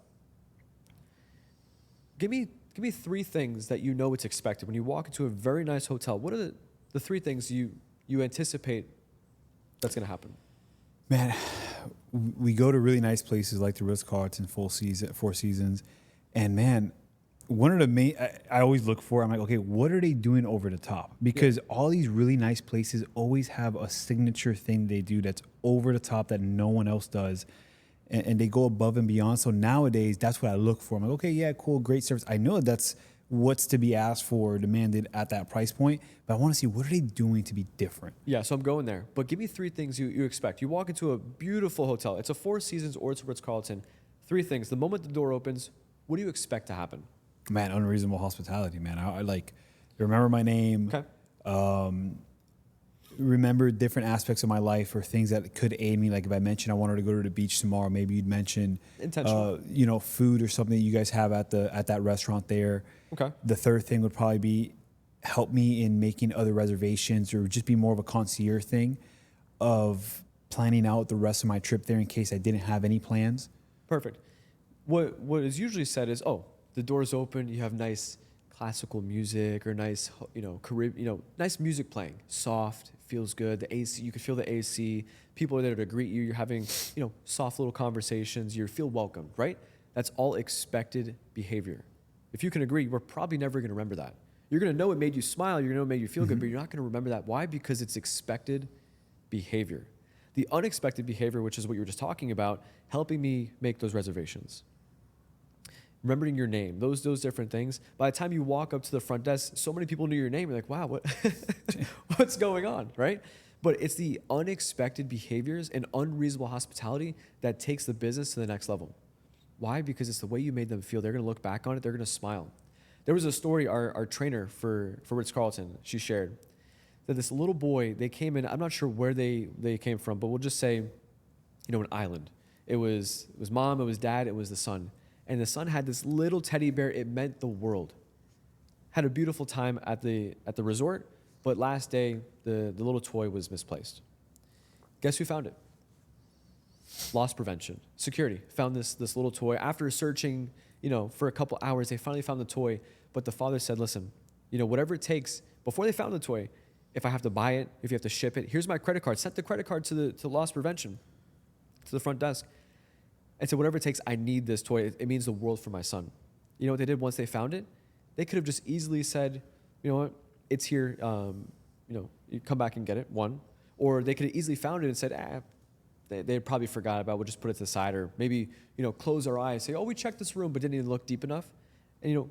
give me 3 things that you know it's expected. When you walk into a very nice hotel, what are the 3 things you anticipate that's going to happen? Man, we go to really nice places like the Ritz-Carlton, Four Seasons, and man, one of the main I always look for, I'm like, okay, what are they doing over the top? Because all these really nice places always have a signature thing they do that's over the top that no one else does, and they go above and beyond. So nowadays, that's what I look for. I'm like, okay, yeah, cool, great service. I know that's what's to be asked for, demanded at that price point, but I want to see what are they doing to be different. Yeah, so I'm going there. But give me 3 things you expect. You walk into a beautiful hotel. It's a Four Seasons or it's a Ritz-Carlton. 3 things. The moment the door opens, what do you expect to happen? Man, unreasonable hospitality, man. I like remember my name. Okay. Remember different aspects of my life or things that could aid me. Like if I mentioned I wanted to go to the beach tomorrow, maybe you'd mention intentional. Food or something that you guys have at that restaurant there. Okay. The third thing would probably be help me in making other reservations or just be more of a concierge thing of planning out the rest of my trip there in case I didn't have any plans. Perfect. What is usually said is, oh, the door's open, you have nice classical music or nice, nice music playing, soft, feels good. The AC, you can feel the AC. People are there to greet you. You're having, soft little conversations. You feel welcomed, right? That's all expected behavior. If you can agree, we're probably never going to remember that. You're going to know it made you smile. You're going to know it made you feel good, but you're not going to remember that. Why? Because it's expected behavior. The unexpected behavior, which is what you were just talking about, helping me make those reservations. Remembering your name, those different things. By the time you walk up to the front desk, so many people knew your name. You're like, wow, what's going on, right? But it's the unexpected behaviors and unreasonable hospitality that takes the business to the next level. Why? Because it's the way you made them feel. They're going to look back on it. They're going to smile. There was a story our trainer for Ritz-Carlton, she shared, that this little boy, they came in, I'm not sure where they came from, but we'll just say, an island. It was mom, it was dad, it was the son. And the son had this little teddy bear. It meant the world. Had a beautiful time at the resort, but last day, the little toy was misplaced. Guess who found it? Loss prevention. Security found this little toy. After searching, for a couple hours, they finally found the toy. But the father said, listen, whatever it takes, before they found the toy, if I have to buy it, if you have to ship it, here's my credit card. Sent the credit card to loss prevention, to the front desk. And said, whatever it takes, I need this toy. It means the world for my son. You know what they did once they found it? They could have just easily said, you know what, it's here. You come back and get it, one. Or they could have easily found it and said, they probably forgot about it. We'll just put it to the side. Or maybe, close our eyes, say, oh, we checked this room, but didn't even look deep enough. And,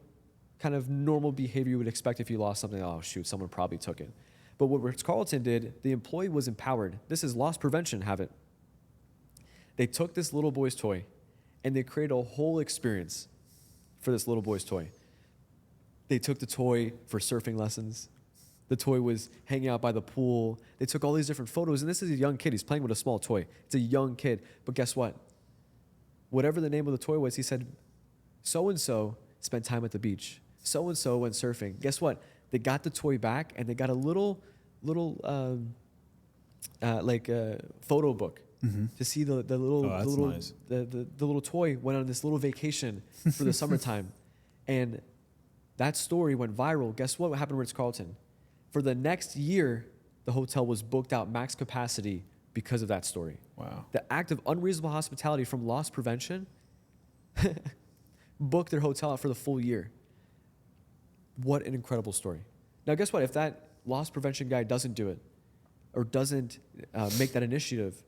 kind of normal behavior you would expect if you lost something. Oh, shoot, someone probably took it. But what Ritz-Carlton did, the employee was empowered. This is loss prevention, have it. They took this little boy's toy and they created a whole experience for this little boy's toy. They took the toy for surfing lessons. The toy was hanging out by the pool. They took all these different photos, and this is a young kid. He's playing with a small toy. It's a young kid. But guess what? Whatever the name of the toy was, he said, so-and-so spent time at the beach. So-and-so went surfing. Guess what? They got the toy back, and they got a little photo book. Mm-hmm. To see the little toy went on this little vacation for the summertime, and that story went viral. Guess what happened to Ritz-Carlton? For the next year, the hotel was booked out max capacity because of that story. Wow! The act of unreasonable hospitality from loss prevention booked their hotel out for the full year. What an incredible story! Now, guess what? If that loss prevention guy doesn't do it, or doesn't make that initiative,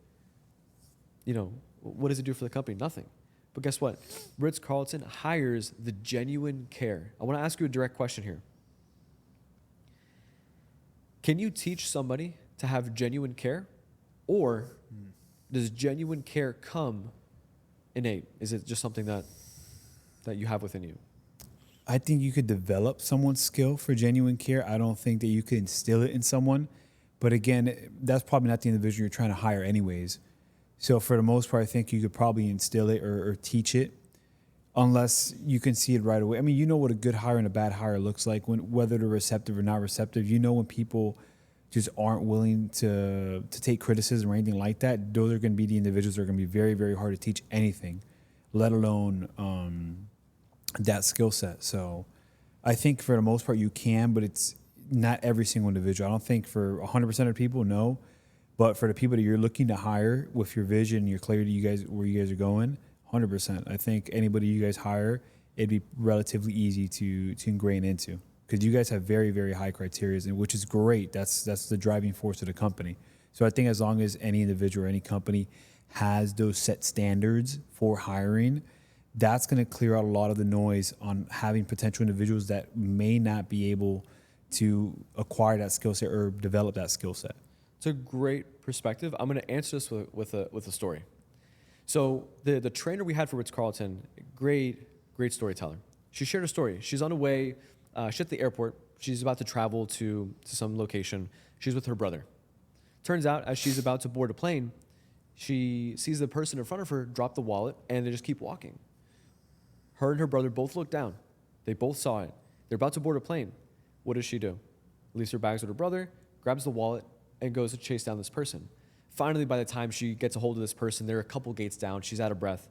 what does it do for the company? Nothing. But guess what? Ritz-Carlton hires the genuine care. I want to ask you a direct question here. Can you teach somebody to have genuine care? Or does genuine care come innate? Is it just something that you have within you? I think you could develop someone's skill for genuine care. I don't think that you could instill it in someone. But again, that's probably not the individual you're trying to hire anyways. So for the most part, I think you could probably instill it or teach it, unless you can see it right away. I mean, you know what a good hire and a bad hire looks like, whether they're receptive or not receptive. You know when people just aren't willing to take criticism or anything like that. Those are going to be the individuals that are going to be very, very hard to teach anything, let alone that skill set. So I think for the most part you can, but it's not every single individual. I don't think for 100% of people, no. But for the people that you're looking to hire with your vision, your clarity, where you guys are going, 100%. I think anybody you guys hire, it'd be relatively easy to ingrain into, because you guys have very, very high criteria, which is great. That's the driving force of the company. So I think as long as any individual or any company has those set standards for hiring, that's going to clear out a lot of the noise on having potential individuals that may not be able to acquire that skill set or develop that skill set. It's a great perspective. I'm going to answer this with a story. So the trainer we had for Ritz-Carlton, great storyteller. She shared a story. She's on her way. She's at the airport. She's about to travel to some location. She's with her brother. Turns out, as she's about to board a plane, she sees the person in front of her drop the wallet, and they just keep walking. Her and her brother both look down. They both saw it. They're about to board a plane. What does she do? Leaves her bags with her brother, grabs the wallet, and goes to chase down this person. Finally, by the time she gets a hold of this person, they're a couple gates down. She's out of breath.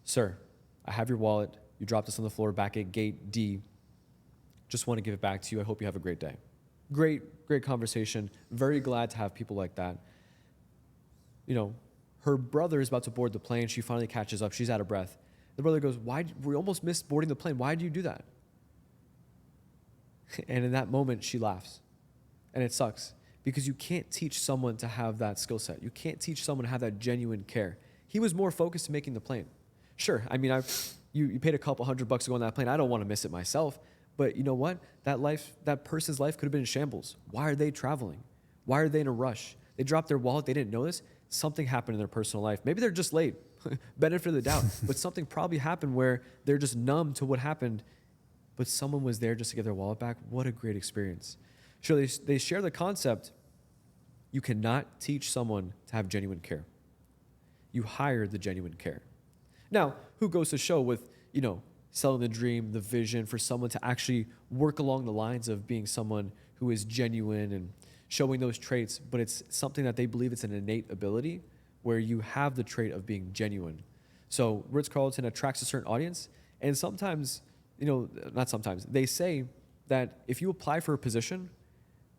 Sir, I have your wallet. You dropped this on the floor back at gate D. Just want to give it back to you. I hope you have a great day. Great conversation. Very glad to have people like that. You know, her brother is about to board the plane. She finally catches up. She's out of breath. The brother goes, we almost missed boarding the plane. Why did you do that? And in that moment, she laughs. And it sucks because you can't teach someone to have that skill set. You can't teach someone to have that genuine care. He was more focused on making the plane. Sure, I mean, you paid a couple $100 to go on that plane. I don't want to miss it myself. But you know what? That person's life could have been in shambles. Why are they traveling? Why are they in a rush? They dropped their wallet. They didn't know this. Something happened in their personal life. Maybe they're just late. Benefit of the doubt. But something probably happened where they're just numb to what happened. But someone was there just to get their wallet back. What a great experience. Sure, they share the concept. You cannot teach someone to have genuine care. You hire the genuine care. Now, who goes to show with, selling the dream, the vision for someone to actually work along the lines of being someone who is genuine and showing those traits, but it's something that they believe it's an innate ability where you have the trait of being genuine. So Ritz-Carlton attracts a certain audience, and sometimes, not sometimes, they say that if you apply for a position,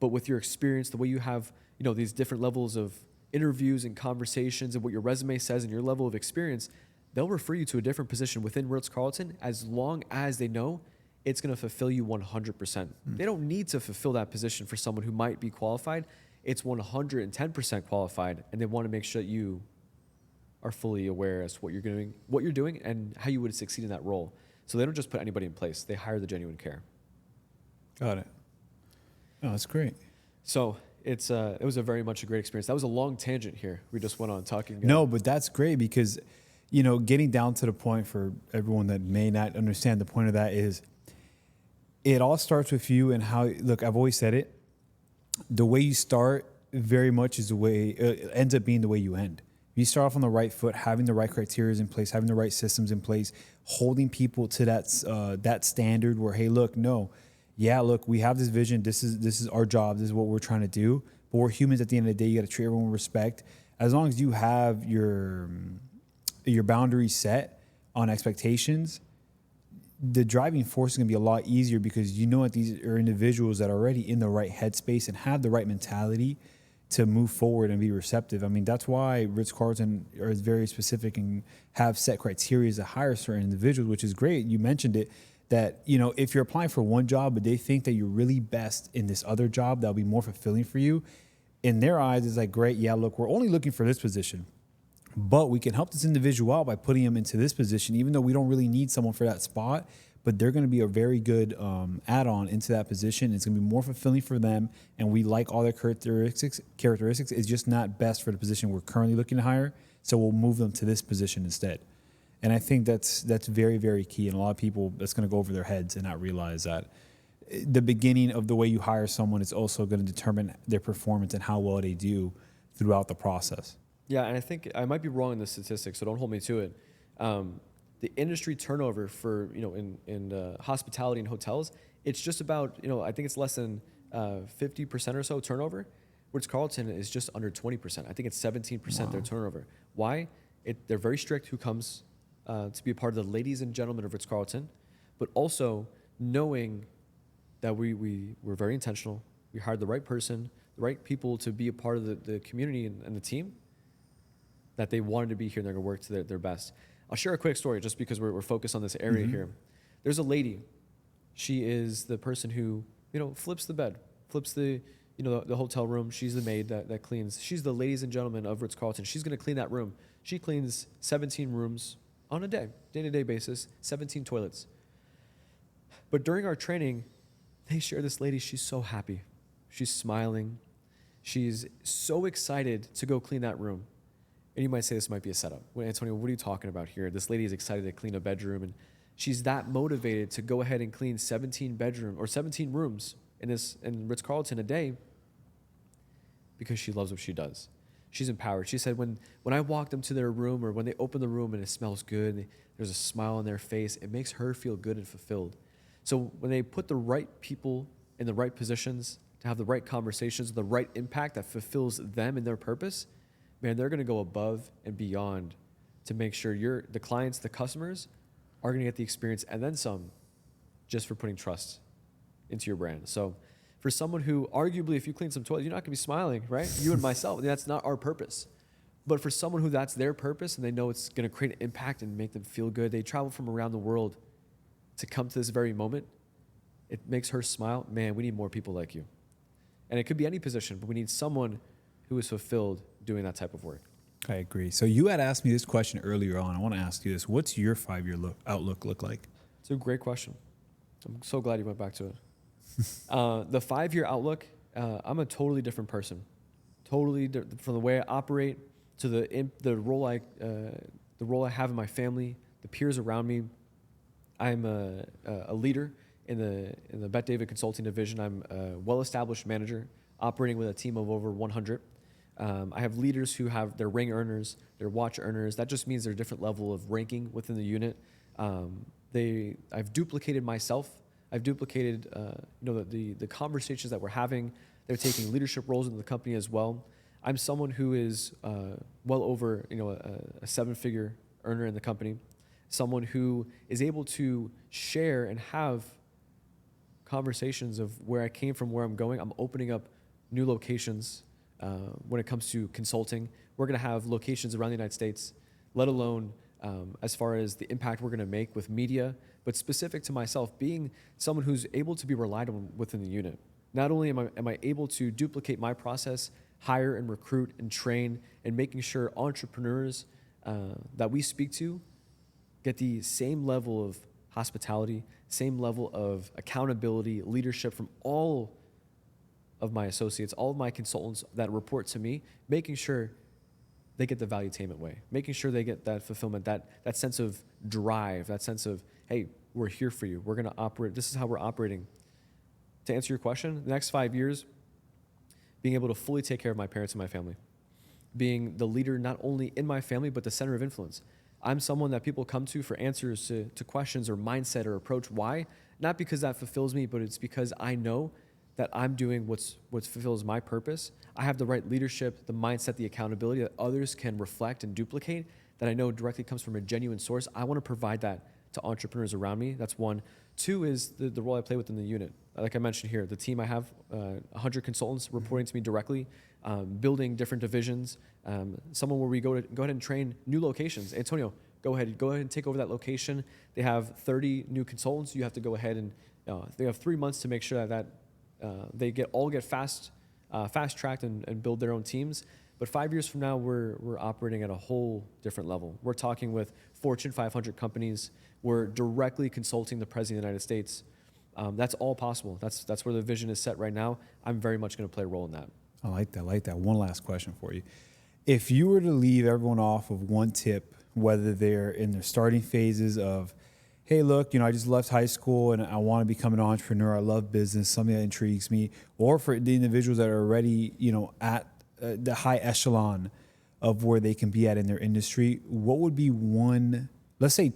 but with your experience, the way you have, these different levels of interviews and conversations and what your resume says and your level of experience, they'll refer you to a different position within Ritz-Carlton as long as they know it's going to fulfill you 100%. They don't need to fulfill that position for someone who might be qualified. It's 110% qualified, and they want to make sure that you are fully aware as to what you're doing, and how you would succeed in that role. So they don't just put anybody in place. They hire the genuine care. Got it. Oh, that's great. So it was a very much a great experience. That was a long tangent here. We just went on talking. No, but that's great because, getting down to the point for everyone that may not understand the point of that is it all starts with you and how, look, I've always said it, the way you start very much is the way, ends up being the way you end. You start off on the right foot, having the right criteria in place, having the right systems in place, holding people to that standard where, hey, look, we have this vision. This is our job. This is what we're trying to do. But we're humans at the end of the day. You got to treat everyone with respect. As long as you have your boundaries set on expectations, the driving force is going to be a lot easier because that these are individuals that are already in the right headspace and have the right mentality to move forward and be receptive. I mean, that's why Ritz-Carlton is very specific and have set criteria to hire certain individuals, which is great. You mentioned it, that, if you're applying for one job, but they think that you're really best in this other job, that'll be more fulfilling for you. In their eyes, it's like, great, yeah, look, we're only looking for this position, but we can help this individual out by putting him into this position, even though we don't really need someone for that spot, but they're going to be a very good add-on into that position. It's going to be more fulfilling for them, and we like all their characteristics. It's just not best for the position we're currently looking to hire, so we'll move them to this position instead. And I think that's very, very key. And a lot of people, that's going to go over their heads and not realize that the beginning of the way you hire someone is also going to determine their performance and how well they do throughout the process. Yeah, and I think I might be wrong in the statistics, so don't hold me to it. The industry turnover for, in hospitality and hotels, it's just about, I think it's less than 50% or so turnover. Ritz-Carlton is just under 20%. I think it's 17% their turnover. Why? They're very strict who comes to be a part of the ladies and gentlemen of Ritz-Carlton, but also knowing that we're very intentional. We hired the right person, the right people to be a part of the community and the team, that they wanted to be here and they're going to work to their best. I'll share a quick story just because we're focused on this area here. There's a lady. She is the person who, flips the bed, flips the hotel room. She's the maid that cleans. She's the ladies and gentlemen of Ritz-Carlton. She's going to clean that room. She cleans 17 rooms on a day-to-day basis, 17 toilets. But during our training, they share this lady. She's so happy. She's smiling. She's so excited to go clean that room. And you might say this might be a setup. Well, Antonio, what are you talking about here? This lady is excited to clean a bedroom, and she's that motivated to go ahead and clean 17 rooms in Ritz-Carlton a day because she loves what she does. She's empowered. She said, when I walk them to their room or when they open the room and it smells good, and there's a smile on their face, it makes her feel good and fulfilled. So when they put the right people in the right positions to have the right conversations, the right impact that fulfills them and their purpose, man, they're going to go above and beyond to make sure the clients, the customers are going to get the experience and then some just for putting trust into your brand. So for someone who arguably, if you clean some toilets, you're not going to be smiling, right? You and myself, that's not our purpose. But for someone who that's their purpose and they know it's going to create an impact and make them feel good, they travel from around the world to come to this very moment, it makes her smile. Man, we need more people like you. And it could be any position, but we need someone who is fulfilled doing that type of work. I agree. So you had asked me this question earlier on. I want to ask you this. What's your 5-year outlook look like? It's a great question. I'm so glad you went back to it. The 5-year outlook, I'm a totally different person. Totally from the way I operate to the role I have in my family, the peers around me. I'm a leader in the Bet David Consulting division. I'm a well-established manager operating with a team of over 100. I have leaders who have their ring earners, their watch earners. That just means they're a different level of ranking within the unit. I've duplicated myself. I've duplicated the conversations that we're having. They're taking leadership roles in the company as well. I'm someone who is well over a 7-figure earner in the company. Someone who is able to share and have conversations of where I came from, where I'm going. I'm opening up new locations when it comes to consulting. We're going to have locations around the United States, let alone as far as the impact we're going to make with media, but specific to myself, being someone who's able to be relied on within the unit. Not only am I able to duplicate my process, hire and recruit and train, and making sure entrepreneurs that we speak to get the same level of hospitality, same level of accountability, leadership from all of my associates, all of my consultants that report to me, making sure they get the valuetainment way, making sure they get that fulfillment, that sense of drive, that sense of, hey, we're here for you. We're going to operate. This is how we're operating. To answer your question, the next 5 years, being able to fully take care of my parents and my family, being the leader not only in my family, but the center of influence. I'm someone that people come to for answers to questions or mindset or approach. Why? Not because that fulfills me, but it's because I know that I'm doing what fulfills my purpose. I have the right leadership, the mindset, the accountability that others can reflect and duplicate that I know directly comes from a genuine source. I want to provide that to entrepreneurs around me. That's one. Two is the role I play within the unit. Like I mentioned here, the team I have, 100 consultants reporting to me directly, building different divisions. Someone where we go ahead and train new locations. Antonio, go ahead and take over that location. They have 30 new consultants. You have to go ahead and they have 3 months to make sure that they get fast tracked and build their own teams. But 5 years from now, we're operating at a whole different level. We're talking with Fortune 500 companies. We're directly consulting the President of the United States. That's all possible. That's where the vision is set right now. I'm very much going to play a role in that. I like that. One last question for you. If you were to leave everyone off of one tip, whether they're in their starting phases of, hey, look, I just left high school and I want to become an entrepreneur. I love business, something that intrigues me. Or for the individuals that are already, at the high echelon of where they can be at in their industry, what would be one, let's say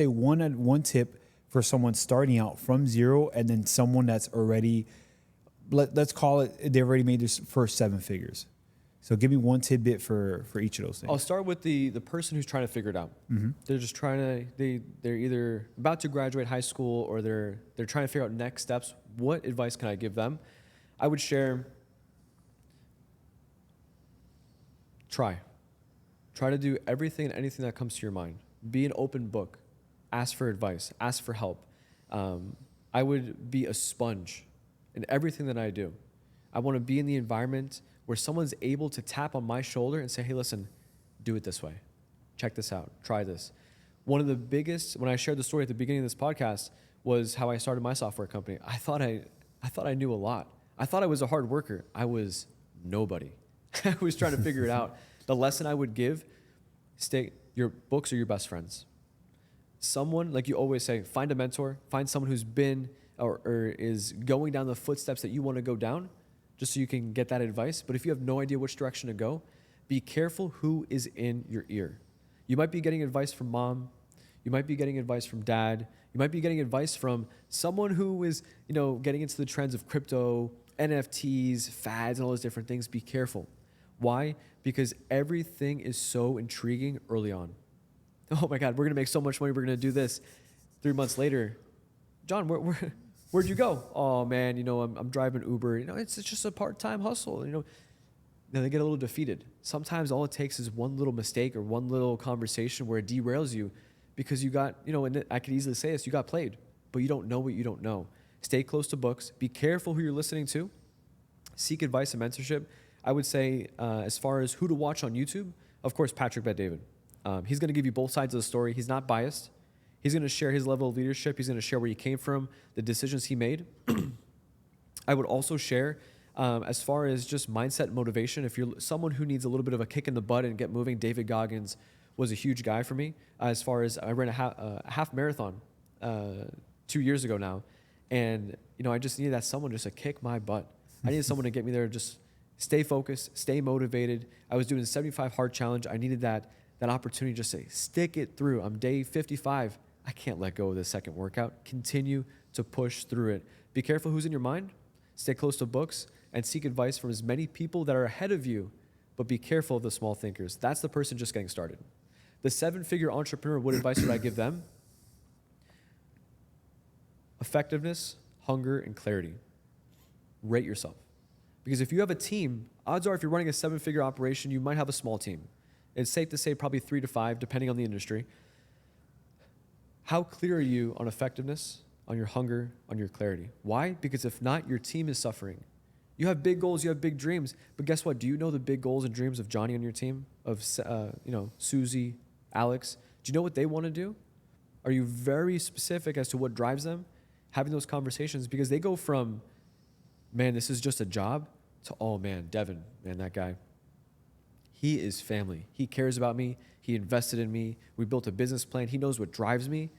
one tip for someone starting out from zero and then someone that's already, let's call it, they've already made their first 7 figures. So give me one tidbit for each of those things. I'll start with the person who's trying to figure it out. Mm-hmm. They're just they're either about to graduate high school or they're trying to figure out next steps. What advice can I give them? I would share, try to do everything and anything that comes to your mind. Be an open book. Ask for advice. Ask for help. I would be a sponge in everything that I do. I want to be in the environment where someone's able to tap on my shoulder and say, hey, listen, do it this way. Check this out. Try this. One of the biggest, when I shared the story at the beginning of this podcast, was how I started my software company. I thought I knew a lot. I thought I was a hard worker. I was nobody. I was trying to figure it out. The lesson I would give, your books are your best friends. Someone, like you always say, find a mentor, find someone who's been or is going down the footsteps that you want to go down, just so you can get that advice. But if you have no idea which direction to go, be careful who is in your ear. You might be getting advice from mom. You might be getting advice from dad. You might be getting advice from someone who is, getting into the trends of crypto, NFTs, fads, and all those different things. Be careful. Why? Because everything is so intriguing early on. Oh my God, we're going to make so much money. We're going to do this. 3 months later, John, where'd you go? Oh man, I'm driving Uber. It's just a part-time hustle. Then they get a little defeated. Sometimes all it takes is one little mistake or one little conversation where it derails you because you got, and I could easily say this, you got played, but you don't know what you don't know. Stay close to books. Be careful who you're listening to. Seek advice and mentorship. I would say as far as who to watch on YouTube, of course, Patrick Bet-David. He's going to give you both sides of the story. He's not biased. He's going to share his level of leadership. He's going to share where he came from, the decisions he made. I would also share as far as just mindset and motivation. If you're someone who needs a little bit of a kick in the butt and get moving, David Goggins was a huge guy for me. As far as I ran a half marathon 2 years ago now. And, I just needed that someone just to kick my butt. I needed someone to get me there, just stay focused, stay motivated. I was doing the 75 hard challenge. I needed that opportunity to just say, stick it through. I'm day 55. I can't let go of this second workout. Continue to push through it. Be careful who's in your mind. Stay close to books and seek advice from as many people that are ahead of you, but be careful of the small thinkers. That's the person just getting started. The 7-figure entrepreneur, what advice would I give them? Effectiveness, hunger, and clarity. Rate yourself. Because if you have a team, odds are if you're running a 7-figure operation, you might have a small team. It's safe to say probably 3 to 5, depending on the industry. How clear are you on effectiveness, on your hunger, on your clarity? Why? Because if not, your team is suffering. You have big goals, you have big dreams, but guess what? Do you know the big goals and dreams of Johnny on your team, of Susie, Alex? Do you know what they want to do? Are you very specific as to what drives them? Having those conversations, because they go from, man, this is just a job, to, oh man, Devon, man, that guy, he is family. He cares about me. He invested in me. We built a business plan. He knows what drives me.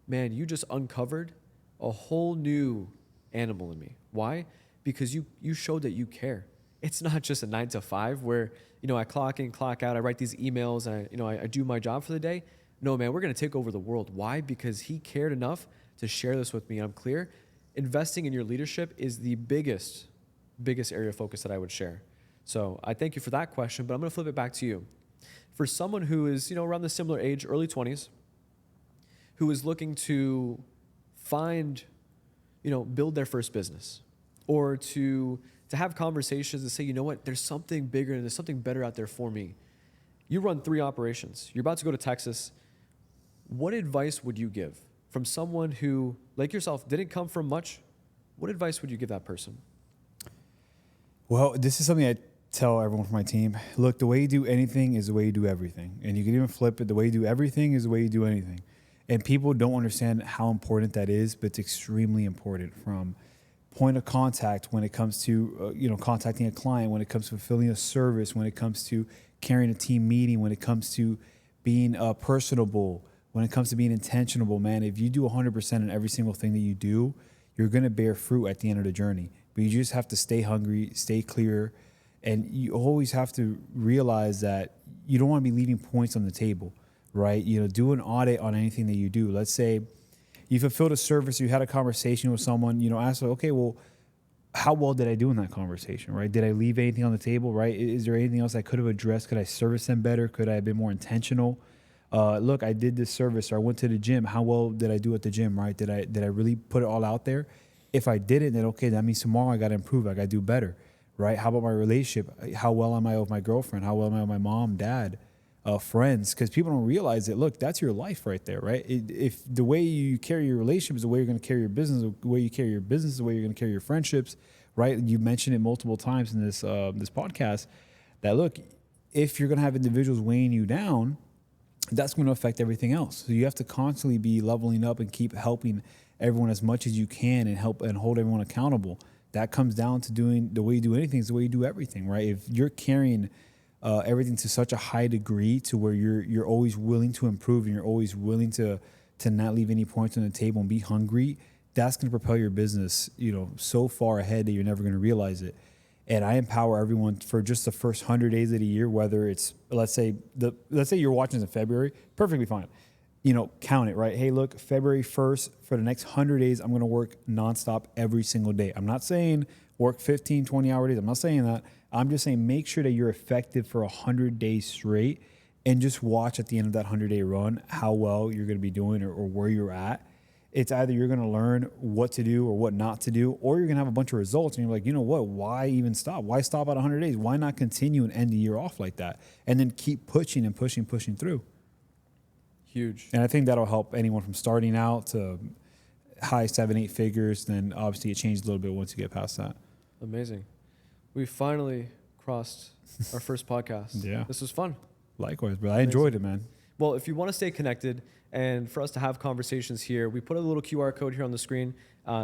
Man, you just uncovered a whole new animal in me. Why? Because you showed that you care. It's not just a 9 to 5 where, I clock in, clock out. I write these emails and I do my job for the day. No, man, we're going to take over the world. Why? Because he cared enough to share this with me. I'm clear. Investing in your leadership is the biggest area of focus that I would share. So I thank you for that question, but I'm going to flip it back to you. For someone who is, around the similar age, early 20s, who is looking to find, build their first business, or to have conversations and say, you know what, there's something bigger and there's something better out there for me. You run 3 operations. You're about to go to Texas. What advice would you give from someone who, like yourself, didn't come from much? What advice would you give that person? Well, this is something I tell everyone from my team. Look, the way you do anything is the way you do everything. And you can even flip it. The way you do everything is the way you do anything. And people don't understand how important that is, but it's extremely important, from point of contact when it comes to, contacting a client, when it comes to fulfilling a service, when it comes to carrying a team meeting, when it comes to being personable, when it comes to being intentional, man. If you do 100% in every single thing that you do, you're going to bear fruit at the end of the journey. But you just have to stay hungry, stay clear, and you always have to realize that you don't want to be leaving points on the table, right? Do an audit on anything that you do. Let's say you fulfilled a service, you had a conversation with someone, ask, okay, well, how well did I do in that conversation, right? Did I leave anything on the table, right? Is there anything else I could have addressed? Could I service them better? Could I have been more intentional? Look, I did this service, or I went to the gym. How well did I do at the gym, right? Did I really put it all out there? If I didn't, then okay, that means tomorrow I got to improve. I got to do better, right? How about my relationship? How well am I with my girlfriend? How well am I with my mom, dad, friends? Because people don't realize it. Look, that's your life right there, right? If the way you carry your relationship is the way you're going to carry your business, the way you carry your business is the way you're going to carry your friendships, right? You mentioned it multiple times in this podcast that, look, if you're going to have individuals weighing you down, that's going to affect everything else. So you have to constantly be leveling up and keep helping everyone as much as you can and help and hold everyone accountable. That comes down to doing the way you do anything is the way you do everything, right? If you're carrying everything to such a high degree to where you're always willing to improve and you're always willing to not leave any points on the table and be hungry, that's going to propel your business, so far ahead that you're never going to realize it. And I empower everyone for just the first 100 days of the year, whether it's, let's say you're watching this in February, perfectly fine. count it, right? Hey, look, February 1st, for the next 100 days, I'm going to work nonstop every single day. I'm not saying work 15, 20-hour days. I'm not saying that. I'm just saying make sure that you're effective for 100 days straight, and just watch at the end of that 100-day run how well you're going to be doing, or where you're at. It's either you're going to learn what to do or what not to do, or you're going to have a bunch of results and you're like, you know what, why even stop? Why stop at 100 days? Why not continue and end the year off like that? And then keep pushing and pushing through. Huge. And I think that'll help anyone from starting out to high 7-8 figures. Then obviously it changes a little bit once you get past that. Amazing. We finally crossed our first podcast. Yeah. This was fun. Likewise, bro. I enjoyed it, man. Well, if you want to stay connected and for us to have conversations here, we put a little QR code here on the screen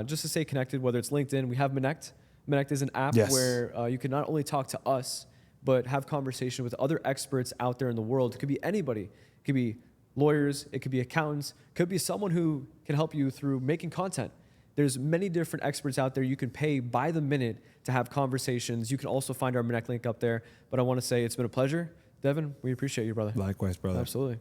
just to stay connected, whether it's LinkedIn. We have Minect. Minect is an app where you can not only talk to us, but have conversation with other experts out there in the world. It could be anybody. It could be lawyers. It could be accountants. It could be someone who can help you through making content. There's many different experts out there. You can pay by the minute to have conversations. You can also find our Minect link up there. But I want to say it's been a pleasure. Devon, we appreciate you, brother. Likewise, brother. Absolutely.